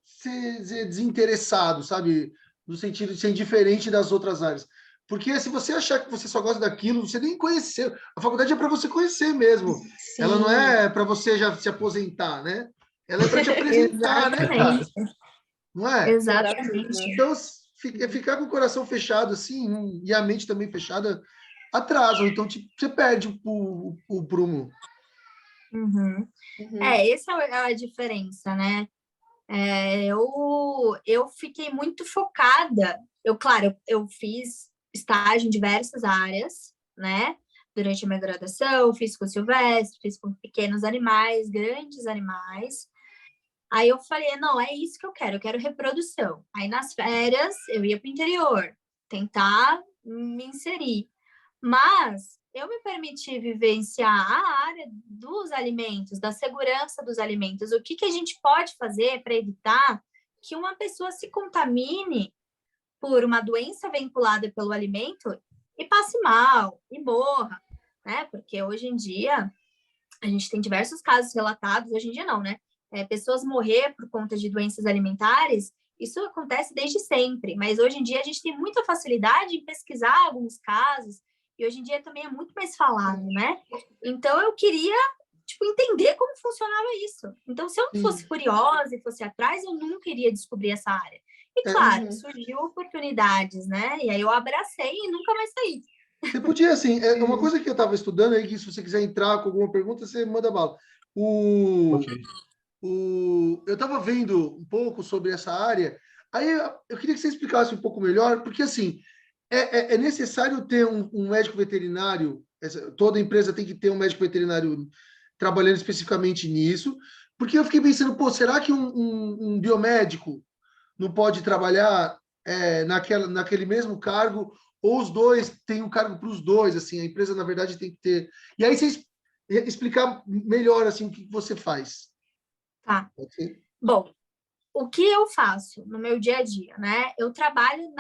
[SPEAKER 1] ser desinteressado, sabe? No sentido de ser indiferente das outras áreas. Porque se você achar que você só gosta daquilo, você nem conheceu. A faculdade é para você conhecer mesmo.
[SPEAKER 3] Sim.
[SPEAKER 1] Ela não é para você já se aposentar, né? Ela é para te apresentar, né, cara? Não é?
[SPEAKER 4] Exatamente.
[SPEAKER 1] Então, ficar com o coração fechado, assim, e a mente também fechada, atrasam. Então, você perde o prumo.
[SPEAKER 4] Essa é a diferença, né? Eu fiquei muito focada. Eu fiz estágio em diversas áreas, né? Durante a minha graduação, fiz com silvestre, fiz com pequenos animais, grandes animais. Aí eu falei, não, é isso que eu quero reprodução. Aí nas férias eu ia para o interior, tentar me inserir. Mas eu me permiti vivenciar a área dos alimentos, da segurança dos alimentos. O que a gente pode fazer para evitar que uma pessoa se contamine por uma doença vinculada pelo alimento e passe mal, e morra, né? Porque hoje em dia a gente tem diversos casos relatados, hoje em dia não, né? Pessoas morrer por conta de doenças alimentares, isso acontece desde sempre, mas hoje em dia a gente tem muita facilidade em pesquisar alguns casos, e hoje em dia também é muito mais falado, né? Então, eu queria, entender como funcionava isso. Então, se eu não fosse curiosa e fosse atrás, eu nunca iria descobrir essa área. E, claro, surgiu oportunidades, né? E aí eu abracei e nunca mais saí.
[SPEAKER 1] Você podia, assim, uma coisa que eu estava estudando aí, que se você quiser entrar com alguma pergunta, você manda bala. Eu estava vendo um pouco sobre essa área, aí eu queria que você explicasse um pouco melhor, porque, assim, é necessário ter um médico veterinário, toda empresa tem que ter um médico veterinário trabalhando especificamente nisso, porque eu fiquei pensando, pô, será que um biomédico não pode trabalhar naquele mesmo cargo, ou os dois têm um cargo para os dois, assim, a empresa, na verdade, tem que ter... E aí, você explicar melhor, assim, o que você faz.
[SPEAKER 4] Tá. Bom, o que eu faço no meu dia a dia, né? Eu trabalho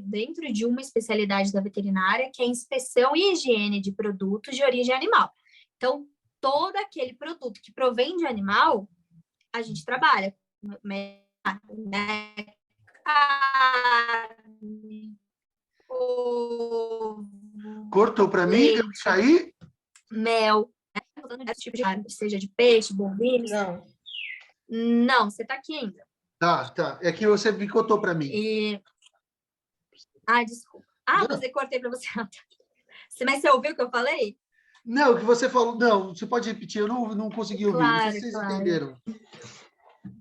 [SPEAKER 4] dentro de uma especialidade da veterinária, que é inspeção e higiene de produtos de origem animal. Então, todo aquele produto que provém de animal, a gente trabalha, né? carne, ovo,
[SPEAKER 1] Cortou para mim, eu
[SPEAKER 4] leite,
[SPEAKER 1] caí?
[SPEAKER 4] mel, né? Usando diversos tipos de carne, seja de peixe, bovinos.
[SPEAKER 3] Não.
[SPEAKER 4] Não, você tá aqui ainda.
[SPEAKER 1] Tá. É que você picotou para mim.
[SPEAKER 4] Desculpa.
[SPEAKER 1] Não.
[SPEAKER 4] Você cortei para você. Mas você ouviu o que eu falei?
[SPEAKER 1] Não, o que você falou... Não, você pode repetir, eu não consegui ouvir. Não sei se vocês entenderam.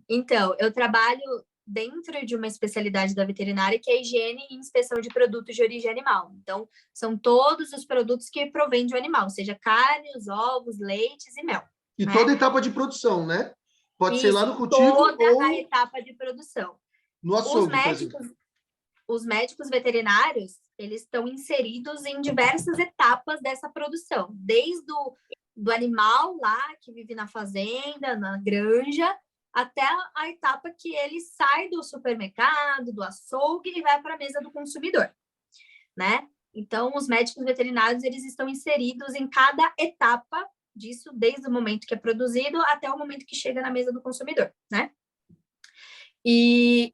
[SPEAKER 4] Então, eu trabalho dentro de uma especialidade da veterinária que é higiene e inspeção de produtos de origem animal. Então, são todos os produtos que provêm de um animal, seja carne, os ovos, leites e mel.
[SPEAKER 1] E
[SPEAKER 4] né?
[SPEAKER 1] toda etapa de produção, né? Pode ser lá no cultivo
[SPEAKER 4] toda
[SPEAKER 1] ou
[SPEAKER 4] a etapa de produção.
[SPEAKER 1] no açougue, por exemplo.
[SPEAKER 4] Os médicos veterinários, eles estão inseridos em diversas etapas dessa produção, desde do animal lá que vive na fazenda, na granja, até a etapa que ele sai do supermercado, do açougue e vai para a mesa do consumidor, né? Então, os médicos veterinários, eles estão inseridos em cada etapa disso, desde o momento que é produzido até o momento que chega na mesa do consumidor, né? E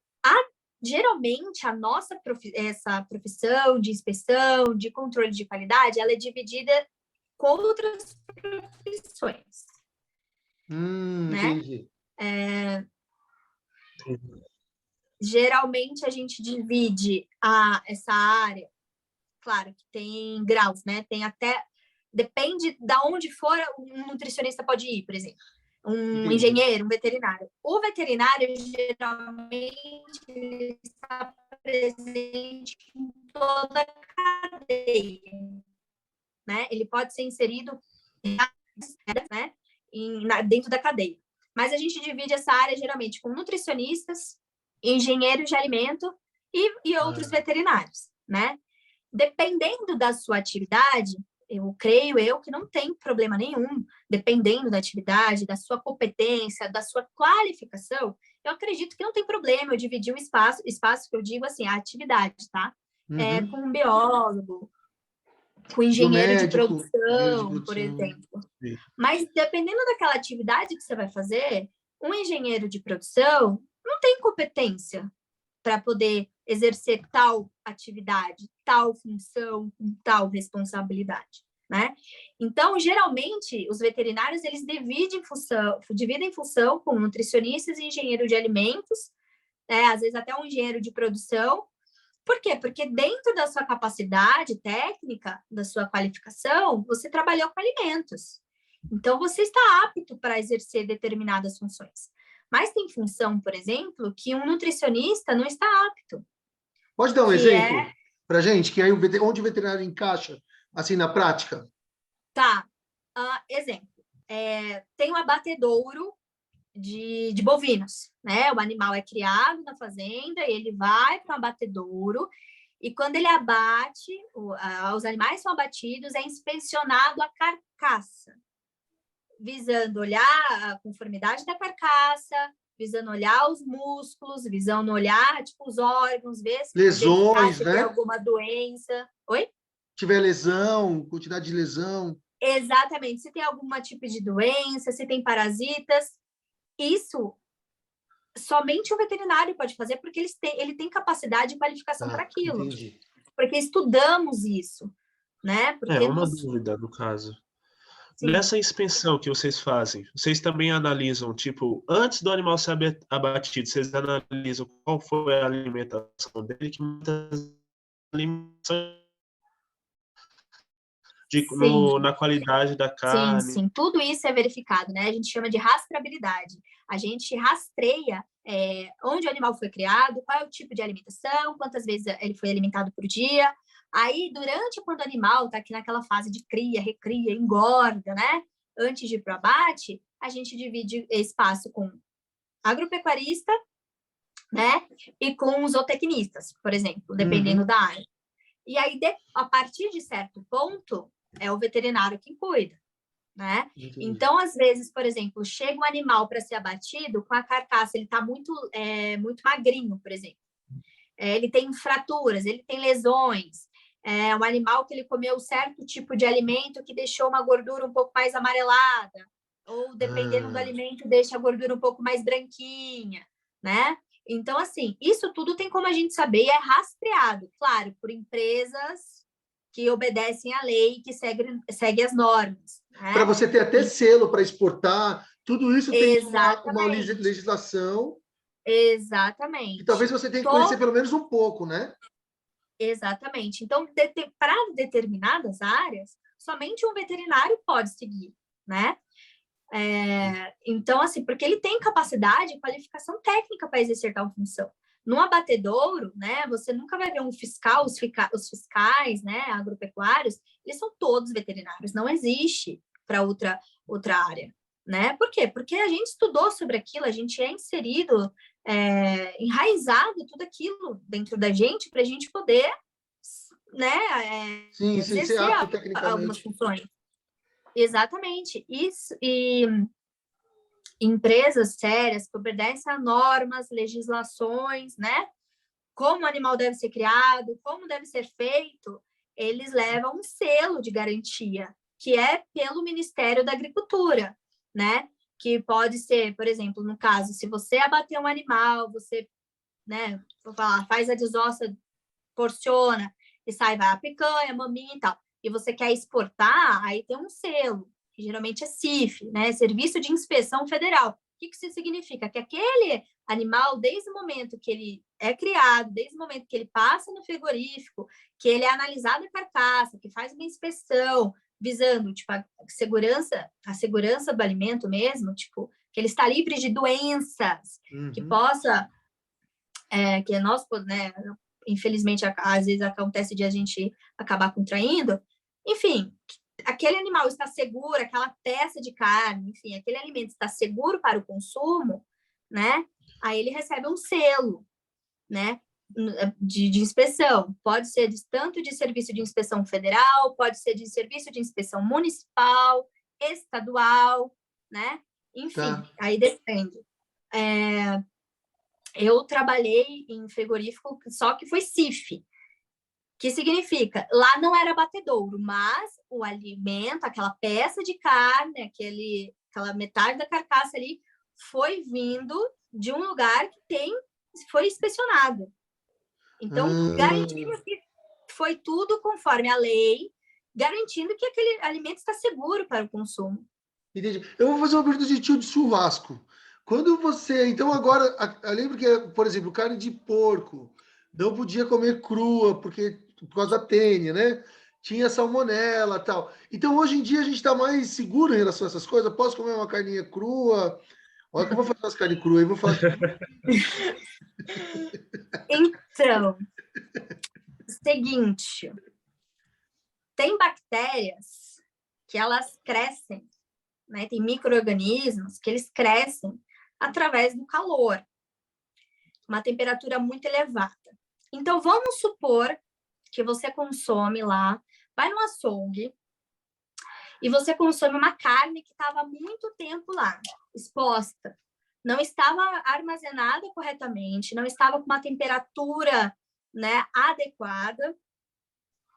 [SPEAKER 4] geralmente a nossa essa profissão de inspeção, de controle de qualidade, ela é dividida com outras profissões. Né?
[SPEAKER 1] Entendi.
[SPEAKER 4] Geralmente a gente divide essa área, claro que tem graus, né? Tem até, depende de onde for, um nutricionista pode ir, por exemplo. Um engenheiro, um veterinário. O veterinário, geralmente, está presente em toda a cadeia. Né? Ele pode ser inserido né, dentro da cadeia. Mas a gente divide essa área, geralmente, com nutricionistas, engenheiros de alimento e outros veterinários. Né? Dependendo da sua atividade, eu creio que não tem problema nenhum, dependendo da atividade, da sua competência, da sua qualificação, eu acredito que não tem problema eu dividir o espaço que eu digo assim, a atividade, tá? Com um biólogo, com engenheiro de produção, por exemplo.
[SPEAKER 2] Sim.
[SPEAKER 4] Mas dependendo daquela atividade que você vai fazer, um engenheiro de produção não tem competência para poder exercer tal atividade, tal função, com tal responsabilidade, né? Então, geralmente, os veterinários, eles dividem função com nutricionistas e engenheiro de alimentos, às vezes até um engenheiro de produção. Por quê? Porque dentro da sua capacidade técnica, da sua qualificação, você trabalhou com alimentos. Então, você está apto para exercer determinadas funções. Mas tem função, por exemplo, que um nutricionista não está apto.
[SPEAKER 1] Pode dar um exemplo para gente? Que aí onde o veterinário encaixa, assim, na prática?
[SPEAKER 4] Tá. Exemplo. Tem um abatedouro de bovinos, né? O animal é criado na fazenda e ele vai para um abatedouro e quando ele abate, os animais são abatidos, é inspecionado a carcaça, visando olhar a conformidade da carcaça, visando olhar os músculos, visando olhar tipo, os órgãos, ver se
[SPEAKER 1] lesões,
[SPEAKER 4] se
[SPEAKER 1] né?
[SPEAKER 4] tem alguma doença. Oi?
[SPEAKER 1] Se tiver lesão, quantidade de lesão.
[SPEAKER 4] Exatamente. Se tem algum tipo de doença, se tem parasitas. Isso somente o veterinário pode fazer porque ele tem capacidade e qualificação para aquilo.
[SPEAKER 1] Entendi.
[SPEAKER 4] Porque estudamos isso, né? Porque
[SPEAKER 2] uma dúvida, no caso.
[SPEAKER 4] Sim.
[SPEAKER 2] Nessa inspeção que vocês fazem, vocês também analisam, tipo, antes do animal ser abatido, vocês analisam qual foi a alimentação dele, que muitas alimentações na qualidade da carne.
[SPEAKER 4] Sim, tudo isso é verificado, né? A gente chama de rastreabilidade. A gente rastreia onde o animal foi criado, qual é o tipo de alimentação, quantas vezes ele foi alimentado por dia. Aí, quando o animal está aqui naquela fase de cria, recria, engorda, né? Antes de ir para o abate, a gente divide espaço com agropecuarista, né? E com zootecnistas, por exemplo, dependendo da área. E aí, a partir de certo ponto, é o veterinário que cuida, né?
[SPEAKER 1] Entendi.
[SPEAKER 4] Então, às vezes, por exemplo, chega um animal para ser abatido com a carcaça, ele está muito magrinho, por exemplo. Ele tem fraturas, ele tem lesões. É um animal que ele comeu certo tipo de alimento que deixou uma gordura um pouco mais amarelada, ou dependendo do alimento, deixa a gordura um pouco mais branquinha, né? Então, assim, isso tudo tem como a gente saber e é rastreado, claro, por empresas que obedecem à lei, que seguem as normas. Né?
[SPEAKER 1] Para você ter até selo para exportar, tudo isso tem uma legislação que talvez você tenha que conhecer pelo menos um pouco, né?
[SPEAKER 4] Exatamente. Então, para determinadas áreas, somente um veterinário pode seguir, né? Então, assim, porque ele tem capacidade e qualificação técnica para exercer tal função. No abatedouro, né, você nunca vai ver um fiscal, os fiscais, né, agropecuários, eles são todos veterinários, não existe para outra área, né? Por quê? Porque a gente estudou sobre aquilo, a gente é inserido, enraizado tudo aquilo dentro da gente para a gente poder, né,
[SPEAKER 1] ser apto tecnicamente.
[SPEAKER 4] algumas funções. Exatamente. Isso, e empresas sérias que obedecem a normas, legislações, né? Como o animal deve ser criado, como deve ser feito, eles levam um selo de garantia, que é pelo Ministério da Agricultura, né? Que pode ser, por exemplo, no caso, se você abater um animal, você, né, vou falar, faz a desossa, porciona, e sai, vai a picanha, maminha e tal, e você quer exportar, aí tem um selo, que geralmente é CIF, né? Serviço de Inspeção Federal. O que isso significa? Que aquele animal, desde o momento que ele é criado, desde o momento que ele passa no frigorífico, que ele é analisado a carcaça, que faz uma inspeção, visando, tipo, a segurança do alimento mesmo, tipo, que ele está livre de doenças, que possa, que nós, né, infelizmente, às vezes acontece de a gente acabar contraindo, enfim, aquele animal está seguro, aquela peça de carne, enfim, aquele alimento está seguro para o consumo, né? Aí ele recebe um selo, né? De inspeção. Pode ser tanto de serviço de inspeção federal, pode ser de serviço de inspeção municipal, estadual, né? Enfim, aí depende. Eu trabalhei em frigorífico, só que foi CIF, que significa, lá não era abatedouro, mas o alimento, aquela peça de carne, aquela metade da carcaça ali, foi vindo de um lugar que foi inspecionado. Então, garantindo que foi tudo conforme a lei, garantindo que aquele alimento está seguro para o consumo.
[SPEAKER 1] Entendi. Eu vou fazer uma pergunta de tio de churrasco. Quando você... Então, agora, eu lembro que, por exemplo, carne de porco, não podia comer crua, por causa da tênia, né? Tinha salmonela e tal. Então, hoje em dia, a gente está mais seguro em relação a essas coisas. Posso comer uma carninha crua? Olha que eu vou fazer umas carnes cruas aí, vou falar...
[SPEAKER 4] Então, seguinte, tem bactérias que elas crescem, né? Tem micro-organismos que eles crescem através do calor, uma temperatura muito elevada. Então, vamos supor que você consome lá, vai no açougue, e você consome uma carne que estava há muito tempo lá, exposta. Não estava armazenada corretamente, não estava com uma temperatura, né, adequada,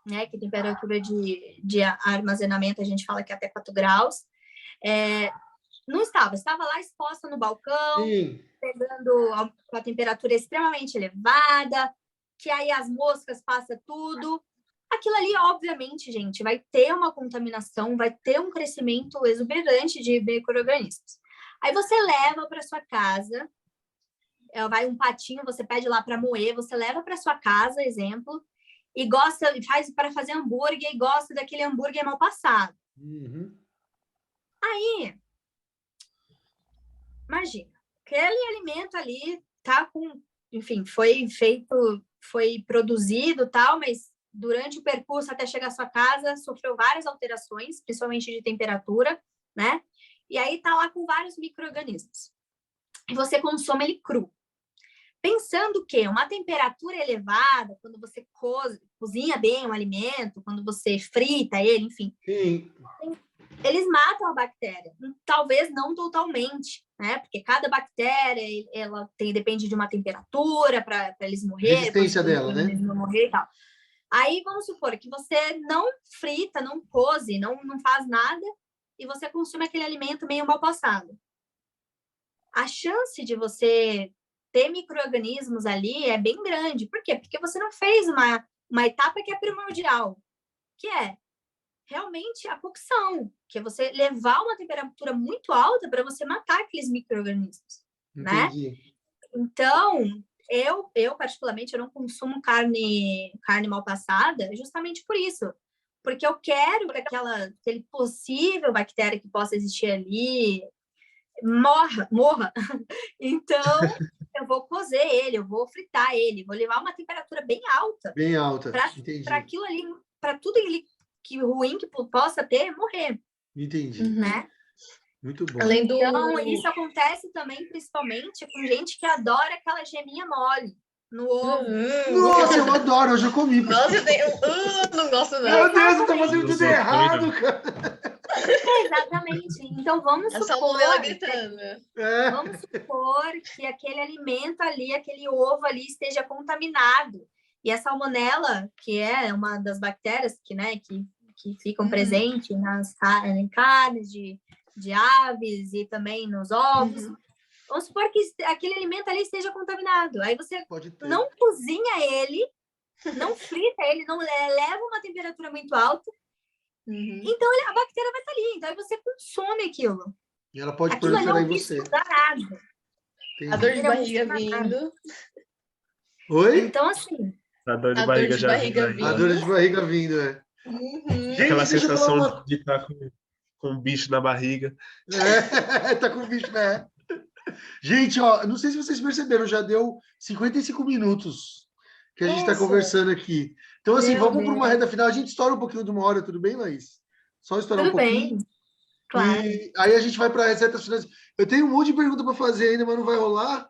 [SPEAKER 4] né, que temperatura de armazenamento a gente fala que é até 4 graus. Não estava lá exposta no balcão, pegando com a temperatura extremamente elevada, que aí as moscas passam tudo. Aquilo ali, obviamente, gente, vai ter uma contaminação, vai ter um crescimento exuberante de micro-organismos. Aí você leva para sua casa, vai um patinho, você pede lá para moer, você leva para sua casa, exemplo, e faz para fazer hambúrguer e gosta daquele hambúrguer mal passado. Aí, imagina, aquele alimento ali tá com, enfim, foi produzido tal, mas durante o percurso até chegar à sua casa sofreu várias alterações, principalmente de temperatura, né? E aí tá lá com vários micro-organismos. E você consome ele cru. Pensando que uma temperatura elevada, quando você cozinha bem o alimento, quando você frita ele, enfim, eles matam a bactéria. Talvez não totalmente, né? Porque cada bactéria, ela depende de uma temperatura para eles morrerem.
[SPEAKER 1] Resistência dela, né?
[SPEAKER 4] Não morrer e tal. Aí, vamos supor que você não frita, não coze, não faz nada, e você consome aquele alimento meio mal passado. A chance de você ter micro-organismos ali é bem grande. Por quê? Porque você não fez uma etapa que é primordial, que é realmente a cocção, que é você levar uma temperatura muito alta para você matar aqueles micro-organismos, né? Então, eu particularmente, eu não consumo carne mal passada justamente por isso. Porque eu quero que aquele possível bactéria que possa existir ali morra. Então, eu vou cozer ele, eu vou fritar ele, vou levar uma temperatura bem alta.
[SPEAKER 1] Bem alta,
[SPEAKER 4] para aquilo ali, para tudo que ruim que possa ter, morrer.
[SPEAKER 1] Entendi.
[SPEAKER 4] Né?
[SPEAKER 1] Muito bom.
[SPEAKER 3] Além do...
[SPEAKER 4] Então, isso acontece também, principalmente, com gente que adora aquela geminha mole no ovo.
[SPEAKER 1] Nossa, eu adoro, eu já comi.
[SPEAKER 3] Nossa, eu não gosto não.
[SPEAKER 1] Meu Deus, eu tô fazendo tudo errado, cara.
[SPEAKER 4] Exatamente. Então, vamos supor... Vamos supor que aquele alimento ali, aquele ovo ali esteja contaminado. E a salmonela, que é uma das bactérias que ficam presentes em carnes de aves e também nos ovos. Vamos supor que aquele alimento ali esteja contaminado. Aí você não cozinha ele, não frita ele, não leva uma temperatura muito alta. Então a bactéria vai estar ali. Então aí você consome aquilo.
[SPEAKER 1] E ela pode proliferar em você.
[SPEAKER 3] A dor de barriga vindo.
[SPEAKER 1] Oi?
[SPEAKER 4] Então, assim...
[SPEAKER 2] A dor de barriga vindo.
[SPEAKER 1] A dor de barriga vindo,
[SPEAKER 2] Gente, aquela sensação de estar com um bicho na barriga.
[SPEAKER 1] Tá com um bicho, né? Gente, ó, não sei se vocês perceberam, já deu 55 minutos que a gente está conversando aqui. Então, assim, vamos para uma reta final. A gente estoura um pouquinho de uma hora, tudo bem, Laís? Só estourar um pouquinho.
[SPEAKER 4] Tudo bem, claro.
[SPEAKER 1] E aí a gente vai para as retas finais. Eu tenho um monte de pergunta para fazer ainda, mas não vai rolar.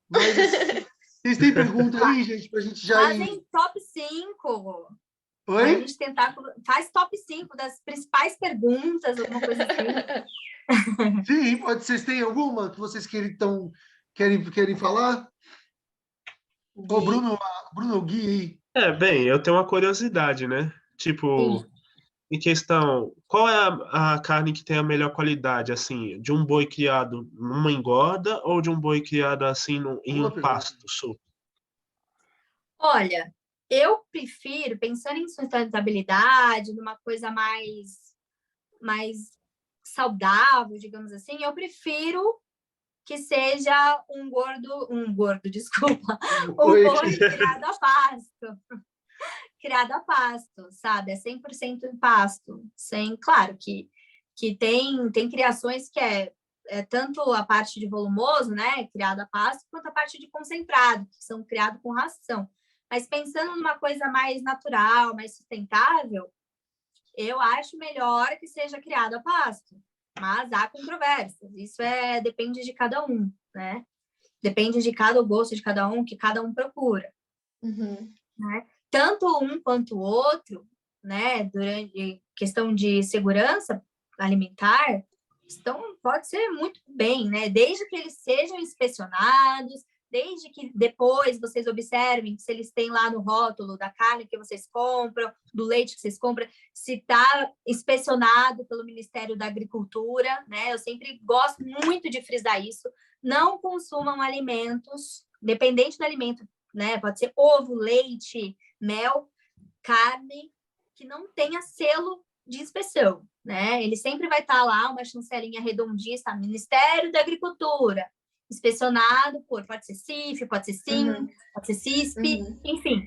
[SPEAKER 1] Mas vocês têm pergunta aí, gente, para a gente já
[SPEAKER 4] Fazem top 5.
[SPEAKER 1] Oi?
[SPEAKER 4] Pra gente tentar... Faz top 5 das principais perguntas, alguma coisa assim.
[SPEAKER 1] Sim, pode. Vocês têm alguma que vocês querem falar? Ô, Bruno, Gui.
[SPEAKER 2] Bem, eu tenho uma curiosidade, né? Tipo, em questão, qual é a carne que tem a melhor qualidade, assim, de um boi criado numa engorda ou de um boi criado, assim, em um pasto solto?
[SPEAKER 4] Olha, eu prefiro, pensando em sustentabilidade, numa coisa mais saudável, digamos assim, eu prefiro que seja um boi criado a pasto. Criado a pasto, sabe? É 100% em pasto. Claro que tem criações que é tanto a parte de volumoso, né, criado a pasto, quanto a parte de concentrado, que são criados com ração. Mas pensando numa coisa mais natural, mais sustentável, eu acho melhor que seja criado a pasto. Mas há controvérsias. Isso depende de cada um, né? Depende de cada gosto de cada um, que cada um procura. Né? Tanto um quanto o outro, né? Durante questão de segurança alimentar, pode ser muito bem, né? Desde que eles sejam inspecionados, desde que depois vocês observem se eles têm lá no rótulo da carne que vocês compram, do leite que vocês compram, se está inspecionado pelo Ministério da Agricultura, né? Eu sempre gosto muito de frisar isso. Não consumam alimentos, dependente do alimento, né? Pode ser ovo, leite, mel, carne, que não tenha selo de inspeção, né? Ele sempre vai estar lá, uma chancelinha redondinha, está Ministério da Agricultura, inspecionado pode ser CIF, pode ser SIM, pode ser CISP, enfim.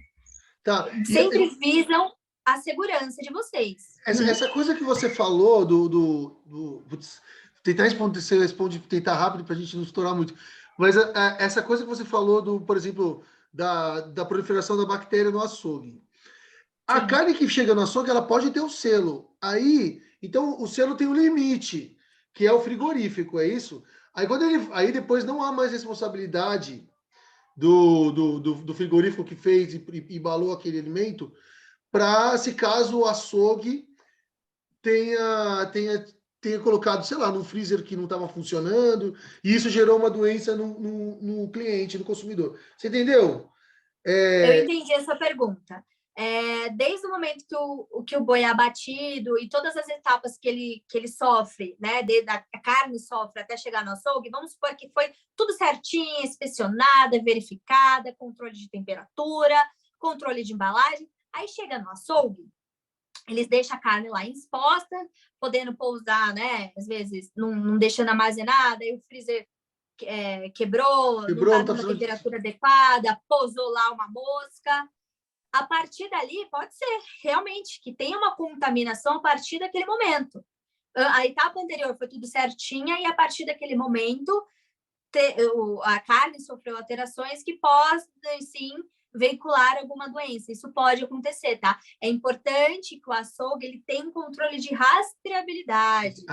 [SPEAKER 1] Tá.
[SPEAKER 4] Sempre visam a segurança de vocês.
[SPEAKER 1] Essa coisa que você falou tentar responder, você responde, tentar rápido para a gente não estourar muito. Mas essa coisa que você falou por exemplo, da proliferação da bactéria no açougue. A carne que chega no açougue, ela pode ter um selo. Então, o selo tem um limite, que é o frigorífico, é isso? Aí depois não há mais responsabilidade do frigorífico que fez e embalou aquele alimento, para se caso o açougue tenha colocado, sei lá, num freezer que não estava funcionando, e isso gerou uma doença no cliente, no consumidor. Você entendeu?
[SPEAKER 4] Eu entendi essa pergunta. desde o momento que o boi é abatido e todas as etapas que ele sofre, né, desde a carne sofre até chegar no açougue, vamos supor que foi tudo certinho, inspecionada, verificada, controle de temperatura, controle de embalagem, aí chega no açougue, eles deixam a carne lá exposta, podendo pousar, né, às vezes não deixando armazenada, aí o freezer quebrou, não está numa temperatura adequada, pousou lá uma mosca. A partir dali, pode ser realmente que tenha uma contaminação a partir daquele momento. A etapa anterior foi tudo certinha e a partir daquele momento a carne sofreu alterações que podem, sim, veicular alguma doença. Isso pode acontecer, tá? É importante que o açougue ele tenha um controle de rastreabilidade,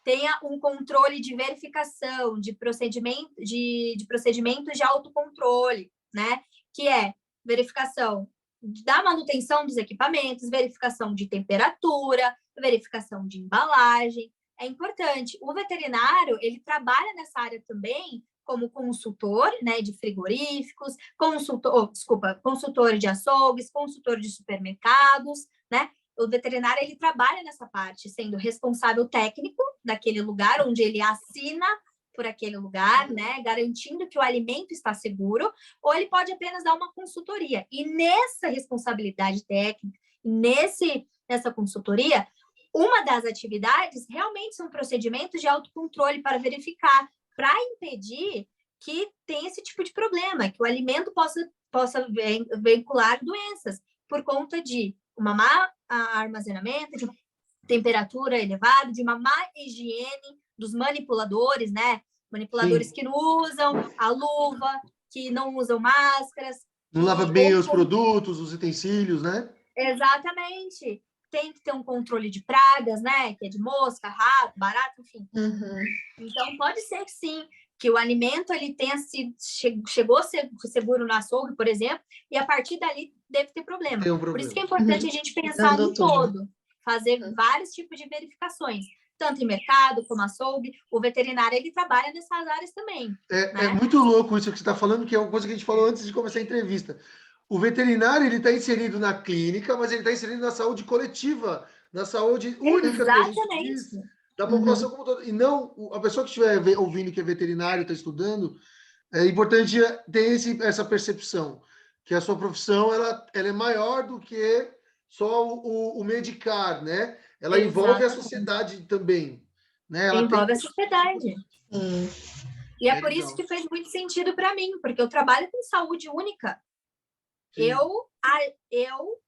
[SPEAKER 4] tenha um controle de verificação, de procedimentos de autocontrole, né? Que é verificação da manutenção dos equipamentos, verificação de temperatura, verificação de embalagem. É importante. O veterinário, ele trabalha nessa área também como consultor, né, de frigoríficos, consultor de açougues, consultor de supermercados, né? O veterinário, ele trabalha nessa parte, sendo responsável técnico daquele lugar, onde ele assina por aquele lugar, né, garantindo que o alimento está seguro, ou ele pode apenas dar uma consultoria. E nessa responsabilidade técnica, nessa consultoria, uma das atividades realmente são procedimentos de autocontrole para verificar, para impedir que tenha esse tipo de problema, que o alimento possa veicular doenças por conta de uma má armazenamento, de temperatura elevada, de uma má higiene dos manipuladores, né? Manipuladores que não usam a luva, que não usam máscaras.
[SPEAKER 1] Não lava bem os produtos, os utensílios, né? Exatamente.
[SPEAKER 4] Tem que ter um controle de pragas, né? Que é de mosca, rato, barata, enfim. Então, pode ser que sim, que o alimento ele chegou a ser seguro no açougue, por exemplo, e a partir dali deve ter problema. Por isso que é importante a gente pensar no todo, fazer vários tipos de verificações, tanto em mercado como açougue. O veterinário, ele trabalha nessas áreas também.
[SPEAKER 1] É muito louco isso que você está falando, que é uma coisa que a gente falou antes de começar a entrevista. O veterinário, ele está inserido na clínica, mas ele está inserido na saúde coletiva, na saúde única que a gente diz, da população como toda. E não, a pessoa que estiver ouvindo que é veterinário, está estudando, é importante ter essa percepção, que a sua profissão ela é maior do que só o medicar, né? Ela envolve a sociedade também. Né? Ela
[SPEAKER 4] envolve a sociedade. E é por isso que fez muito sentido para mim, porque eu trabalho com saúde única. Eu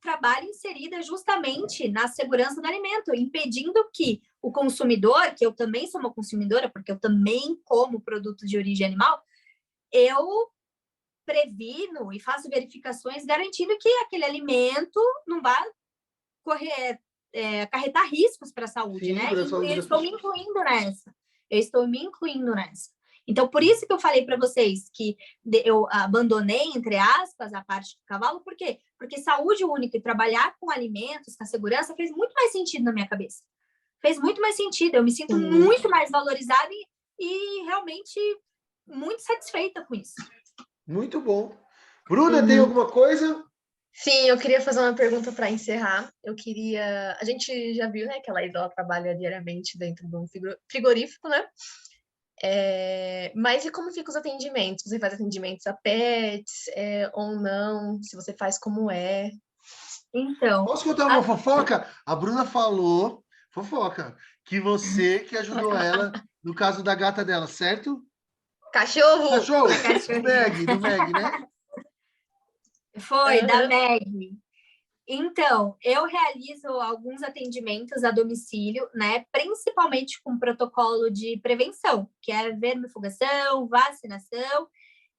[SPEAKER 4] trabalho inserida justamente na segurança do alimento, impedindo que o consumidor, que eu também sou uma consumidora, porque eu também como produtos de origem animal, eu previno e faço verificações garantindo que aquele alimento não vai acarretar riscos para a saúde, né? Eu estou me incluindo nessa. Então, por isso que eu falei para vocês que eu abandonei, entre aspas, a parte do cavalo. Por quê? Porque saúde única e trabalhar com alimentos, com a segurança, fez muito mais sentido na minha cabeça. Fez muito mais sentido. Eu me sinto muito mais valorizada e realmente muito satisfeita com isso.
[SPEAKER 1] Muito bom. Bruna, tem alguma coisa?
[SPEAKER 3] Sim, eu queria fazer uma pergunta para encerrar. A gente já viu, né, que a Laís, ela trabalha diariamente dentro de um frigorífico, né? Mas e como ficam os atendimentos? Você faz atendimentos a pets ou não? Se você faz, como é?
[SPEAKER 4] Então...
[SPEAKER 1] Posso contar uma fofoca? A Bruna falou, fofoca, que você que ajudou ela no caso da gata dela, certo?
[SPEAKER 3] Cachorro!
[SPEAKER 1] Do Meg, né?
[SPEAKER 4] Foi, da Meg. Então, eu realizo alguns atendimentos a domicílio, né? Principalmente com protocolo de prevenção, que é vermifugação, vacinação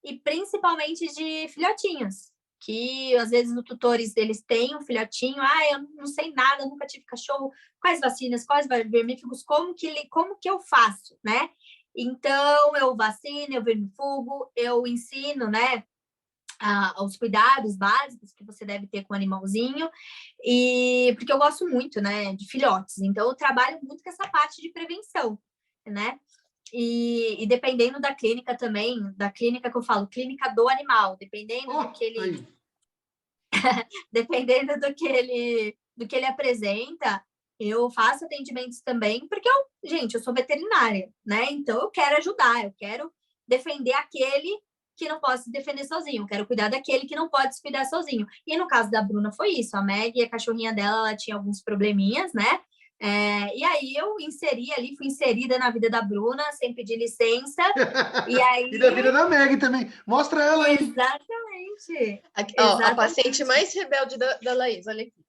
[SPEAKER 4] e principalmente de filhotinhos, que às vezes os tutores eles têm um filhotinho, eu não sei nada, nunca tive cachorro, quais vacinas, quais vermífugos, como que eu faço, né? Então, eu vacino, eu vermifugo, eu ensino, né? Os cuidados básicos que você deve ter com o animalzinho, e porque eu gosto muito, né, de filhotes, então eu trabalho muito com essa parte de prevenção, né, e dependendo da clínica também, da clínica que eu falo, clínica do animal, dependendo do que ele... dependendo do que ele apresenta, eu faço atendimentos também, porque eu sou veterinária, né? Então eu quero ajudar, eu quero defender aquele que não pode se defender sozinho, eu quero cuidar daquele que não pode se cuidar sozinho. E no caso da Bruna foi isso, a Meg, a cachorrinha dela, ela tinha alguns probleminhas, né? E aí eu fui inserida na vida da Bruna, sem pedir licença. E aí...
[SPEAKER 1] E da vida da Meg também. Mostra ela aí.
[SPEAKER 4] Exatamente.
[SPEAKER 3] Aqui, ó, a paciente mais rebelde da Laís, olha aqui.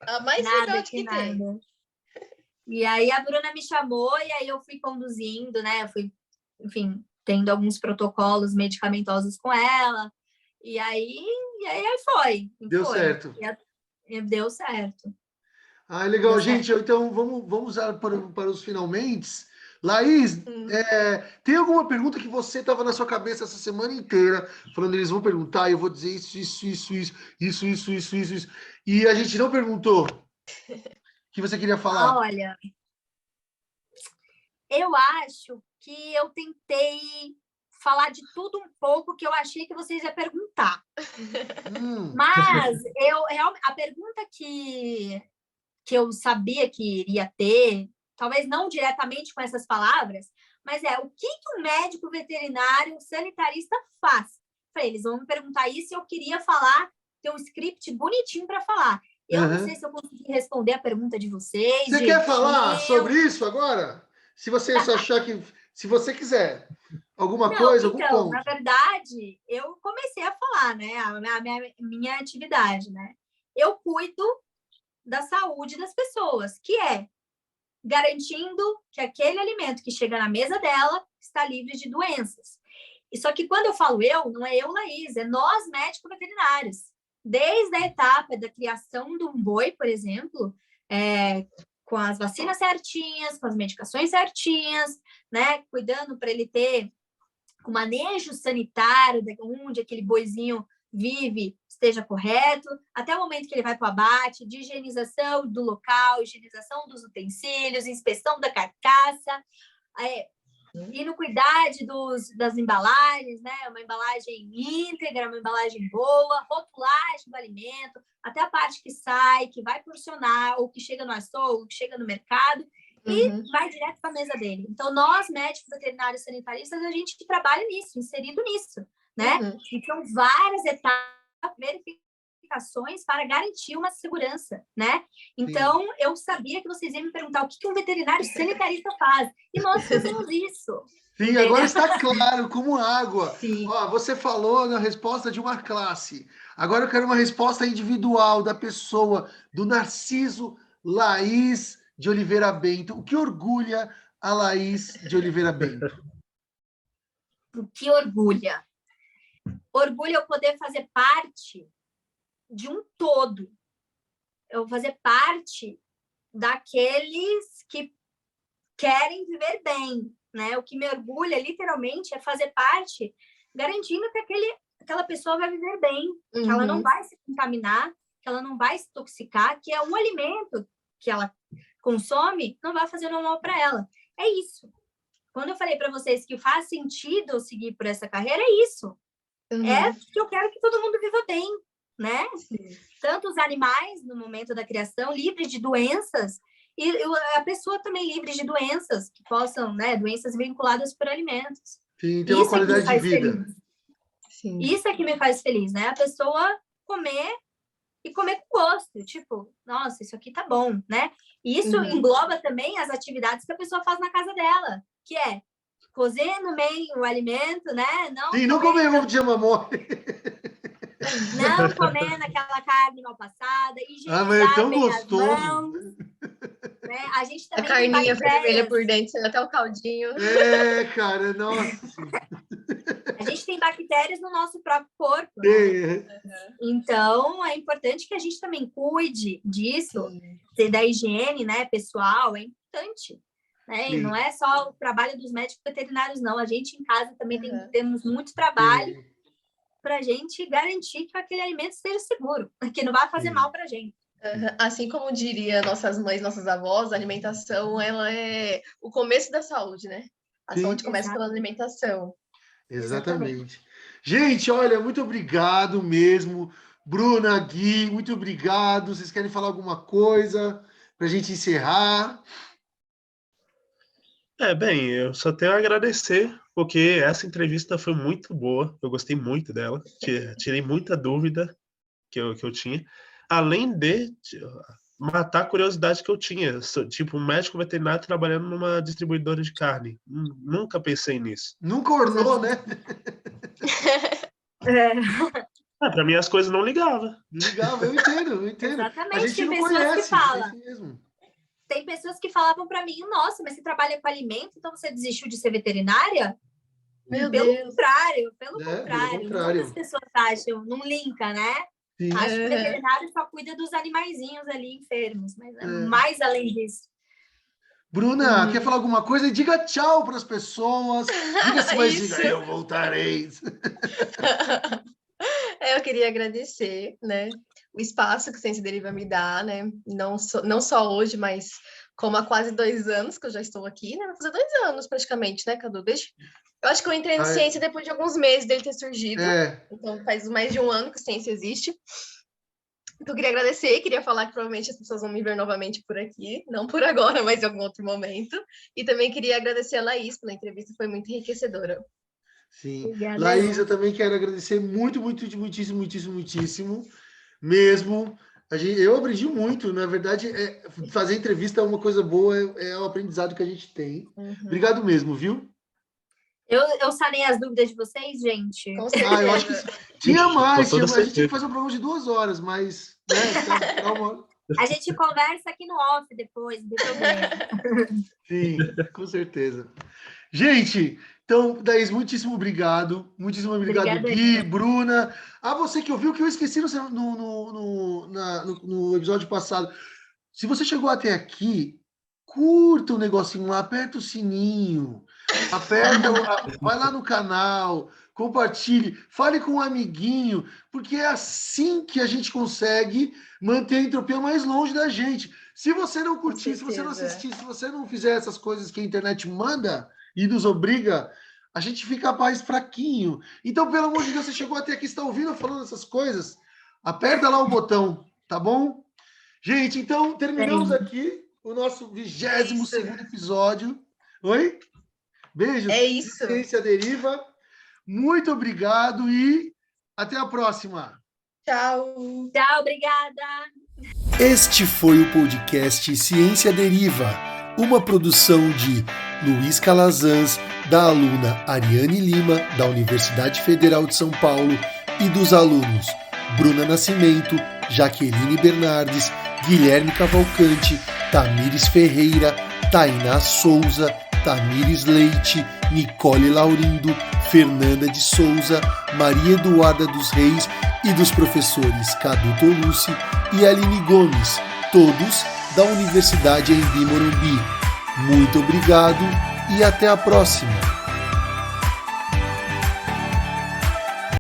[SPEAKER 3] A mais rebelde que tem.
[SPEAKER 4] E aí a Bruna me chamou e aí eu fui conduzindo, né? Eu fui, enfim, tendo alguns protocolos medicamentosos com ela. E aí foi.
[SPEAKER 1] Deu certo.
[SPEAKER 4] Deu certo.
[SPEAKER 1] Ah, legal, gente. Então, vamos para os finalmente. Laís, tem alguma pergunta que você estava na sua cabeça essa semana inteira, falando, eles vão perguntar, e eu vou dizer isso, e a gente não perguntou? O que você queria falar?
[SPEAKER 4] Olha, eu acho que eu tentei falar de tudo um pouco que eu achei que vocês iam perguntar. Mas a pergunta que eu sabia que iria ter, talvez não diretamente com essas palavras, mas o que um médico veterinário sanitarista faz? Falei, eles vão me perguntar isso e eu queria falar, ter um script bonitinho para falar. Eu não sei se eu consegui responder a pergunta de vocês.
[SPEAKER 1] Você quer falar sobre isso agora? Se você achar que... Se você quiser alguma coisa, algum ponto.
[SPEAKER 4] Na verdade, eu comecei a falar, né? A minha atividade, né? Eu cuido da saúde das pessoas, que é garantindo que aquele alimento que chega na mesa dela está livre de doenças. E só que quando eu falo não é eu, Laís, é nós, médicos veterinários. Desde a etapa da criação de um boi, por exemplo, com as vacinas certinhas, com as medicações certinhas, né? Cuidando para ele ter o manejo sanitário de onde aquele boizinho vive esteja correto, até o momento que ele vai para o abate, de higienização do local, higienização dos utensílios, inspeção da carcaça, e no cuidado das embalagens, né? Uma embalagem íntegra, uma embalagem boa, rotulagem do alimento, até a parte que sai, que vai porcionar, ou que chega no açougue, que chega no mercado, e vai direto para a mesa dele. Então, nós, médicos veterinários sanitaristas, a gente trabalha nisso, inserido nisso, né? Então, várias etapas, verificações para garantir uma segurança, né? Então, eu sabia que vocês iam me perguntar o que um veterinário sanitarista faz. E nós fazemos isso.
[SPEAKER 1] Sim, entendeu? Agora está claro, como água. Ó, você falou na resposta de uma classe. Agora eu quero uma resposta individual da pessoa, do Narciso Laís de Oliveira Bento. O que orgulha a Laís de Oliveira Bento?
[SPEAKER 4] O que orgulha? Orgulha eu poder fazer parte de um todo. Eu fazer parte daqueles que querem viver bem, né? O que me orgulha, literalmente, é fazer parte, garantindo que aquela pessoa vai viver bem, que ela não vai se contaminar, que ela não vai se intoxicar, que é um alimento que ela consome, não vai fazer mal para ela. É isso. Quando eu falei para vocês que faz sentido eu seguir por essa carreira, é isso. É que eu quero que todo mundo viva bem, né? Tanto os animais, no momento da criação, livres de doenças, e a pessoa também livre de doenças, que possam, né? Doenças vinculadas por alimentos.
[SPEAKER 1] Sim, tem uma qualidade de vida.
[SPEAKER 4] Isso é que me faz feliz, né? A pessoa comer e comer com gosto, tipo, nossa, isso aqui tá bom, né? E isso engloba também as atividades que a pessoa faz na casa dela, que é cozer no meio o alimento, né?
[SPEAKER 1] Não comer ovo de mamãe.
[SPEAKER 4] Não comendo aquela carne mal passada, higienizar
[SPEAKER 1] mas é tão
[SPEAKER 4] bem
[SPEAKER 1] gostoso.
[SPEAKER 4] as mãos, né? A gente também
[SPEAKER 3] a carninha vermelha por dentro, até o caldinho.
[SPEAKER 1] Cara, nossa.
[SPEAKER 4] A gente tem bactérias no nosso próprio corpo, né? Então, é importante que a gente também cuide disso, da higiene, né, pessoal, é importante. Né? E não é só o trabalho dos médicos veterinários, não. A gente em casa também temos muito trabalho para a gente garantir que aquele alimento esteja seguro, que não vai fazer mal para a gente.
[SPEAKER 3] Assim como diria nossas mães, nossas avós, a alimentação ela é o começo da saúde, né? A saúde começa pela alimentação.
[SPEAKER 1] Exatamente. Gente, olha, muito obrigado mesmo. Bruna, Gui, muito obrigado. Vocês querem falar alguma coisa para a gente encerrar?
[SPEAKER 2] Bem, eu só tenho a agradecer, porque essa entrevista foi muito boa, eu gostei muito dela, tirei muita dúvida que eu tinha, além de matar a curiosidade que eu tinha, tipo, um médico veterinário trabalhando numa distribuidora de carne, nunca pensei nisso.
[SPEAKER 1] Nunca ornou, né?
[SPEAKER 2] Para mim as coisas não ligavam.
[SPEAKER 1] Ligava, eu entendo.
[SPEAKER 4] Exatamente,
[SPEAKER 1] A gente
[SPEAKER 4] tem
[SPEAKER 1] não
[SPEAKER 4] pessoas
[SPEAKER 1] conhece,
[SPEAKER 4] que falam.
[SPEAKER 1] é isso mesmo.
[SPEAKER 4] Tem pessoas que falavam para mim, nossa, mas você trabalha com alimento, então você desistiu de ser veterinária?
[SPEAKER 3] Meu
[SPEAKER 4] Pelo
[SPEAKER 3] Deus.
[SPEAKER 4] contrário,
[SPEAKER 1] Pelo
[SPEAKER 4] contrário.
[SPEAKER 1] contrário.
[SPEAKER 4] Muitas pessoas acham, não linka, né?
[SPEAKER 1] Sim.
[SPEAKER 4] Acho que o veterinário só cuida dos animaizinhos ali enfermos, mas é mais além disso.
[SPEAKER 1] Bruna, quer falar alguma coisa? Diga tchau para as pessoas. Diga-se, mas diga, eu voltarei.
[SPEAKER 3] Eu queria agradecer, né, o espaço que o Ciência Deriva me dá, né, não só hoje, mas como há quase 2 anos que eu já estou aqui, né, vai fazer 2 anos praticamente, né, Cadu? Eu acho que eu entrei no Ciência depois de alguns meses dele ter surgido, então faz mais de 1 ano que o Ciência existe. Então, eu queria agradecer, queria falar que provavelmente as pessoas vão me ver novamente por aqui, não por agora, mas em algum outro momento. E também queria agradecer a Laís pela entrevista, foi muito enriquecedora.
[SPEAKER 1] Sim.
[SPEAKER 4] Obrigada.
[SPEAKER 1] Laís, eu também quero agradecer muitíssimo mesmo. Eu aprendi muito, na verdade, fazer entrevista é uma coisa boa, é o aprendizado que a gente tem. Obrigado mesmo, viu?
[SPEAKER 4] Eu sanei as dúvidas de vocês, gente?
[SPEAKER 3] Com certeza.
[SPEAKER 1] Eu acho que tinha mais,
[SPEAKER 2] Com toda
[SPEAKER 1] a gente tinha que
[SPEAKER 2] certeza.
[SPEAKER 1] fazer um programa de 2 horas, mas calma.
[SPEAKER 4] A gente conversa aqui no off depois, não tem problema.
[SPEAKER 1] Sim, com certeza. Gente, então, Thaís, muitíssimo obrigado. Muitíssimo obrigado,
[SPEAKER 4] Obrigada,
[SPEAKER 1] Gui, Bruna. A você que ouviu, que eu esqueci no episódio passado. Se você chegou até aqui, curta o negocinho lá, aperta o sininho, vai lá no canal, compartilhe, fale com um amiguinho, porque é assim que a gente consegue manter a entropia mais longe da gente. Se você não curtir, se você não assistir, se você não fizer essas coisas que a internet manda e nos obriga, a gente fica mais fraquinho. Então, pelo amor de Deus, você chegou até aqui, está ouvindo eu falando essas coisas? Aperta lá o botão, tá bom? Gente, então, terminamos aqui o nosso 22º episódio. Oi? Beijos.
[SPEAKER 3] É isso.
[SPEAKER 1] Ciência Deriva. Muito obrigado e até a próxima.
[SPEAKER 3] Tchau.
[SPEAKER 4] Tchau, obrigada.
[SPEAKER 1] Este foi o podcast Ciência Deriva, uma produção de Luiz Calazans, da aluna Ariane Lima, da Universidade Federal de São Paulo, e dos alunos Bruna Nascimento, Jaqueline Bernardes, Guilherme Cavalcante, Tamires Ferreira, Tainá Souza, Tamires Leite, Nicole Laurindo, Fernanda de Souza, Maria Eduarda dos Reis e dos professores Cadu Tolucci e Aline Gomes, todos da Universidade Embi Morumbi. Muito obrigado e até a próxima!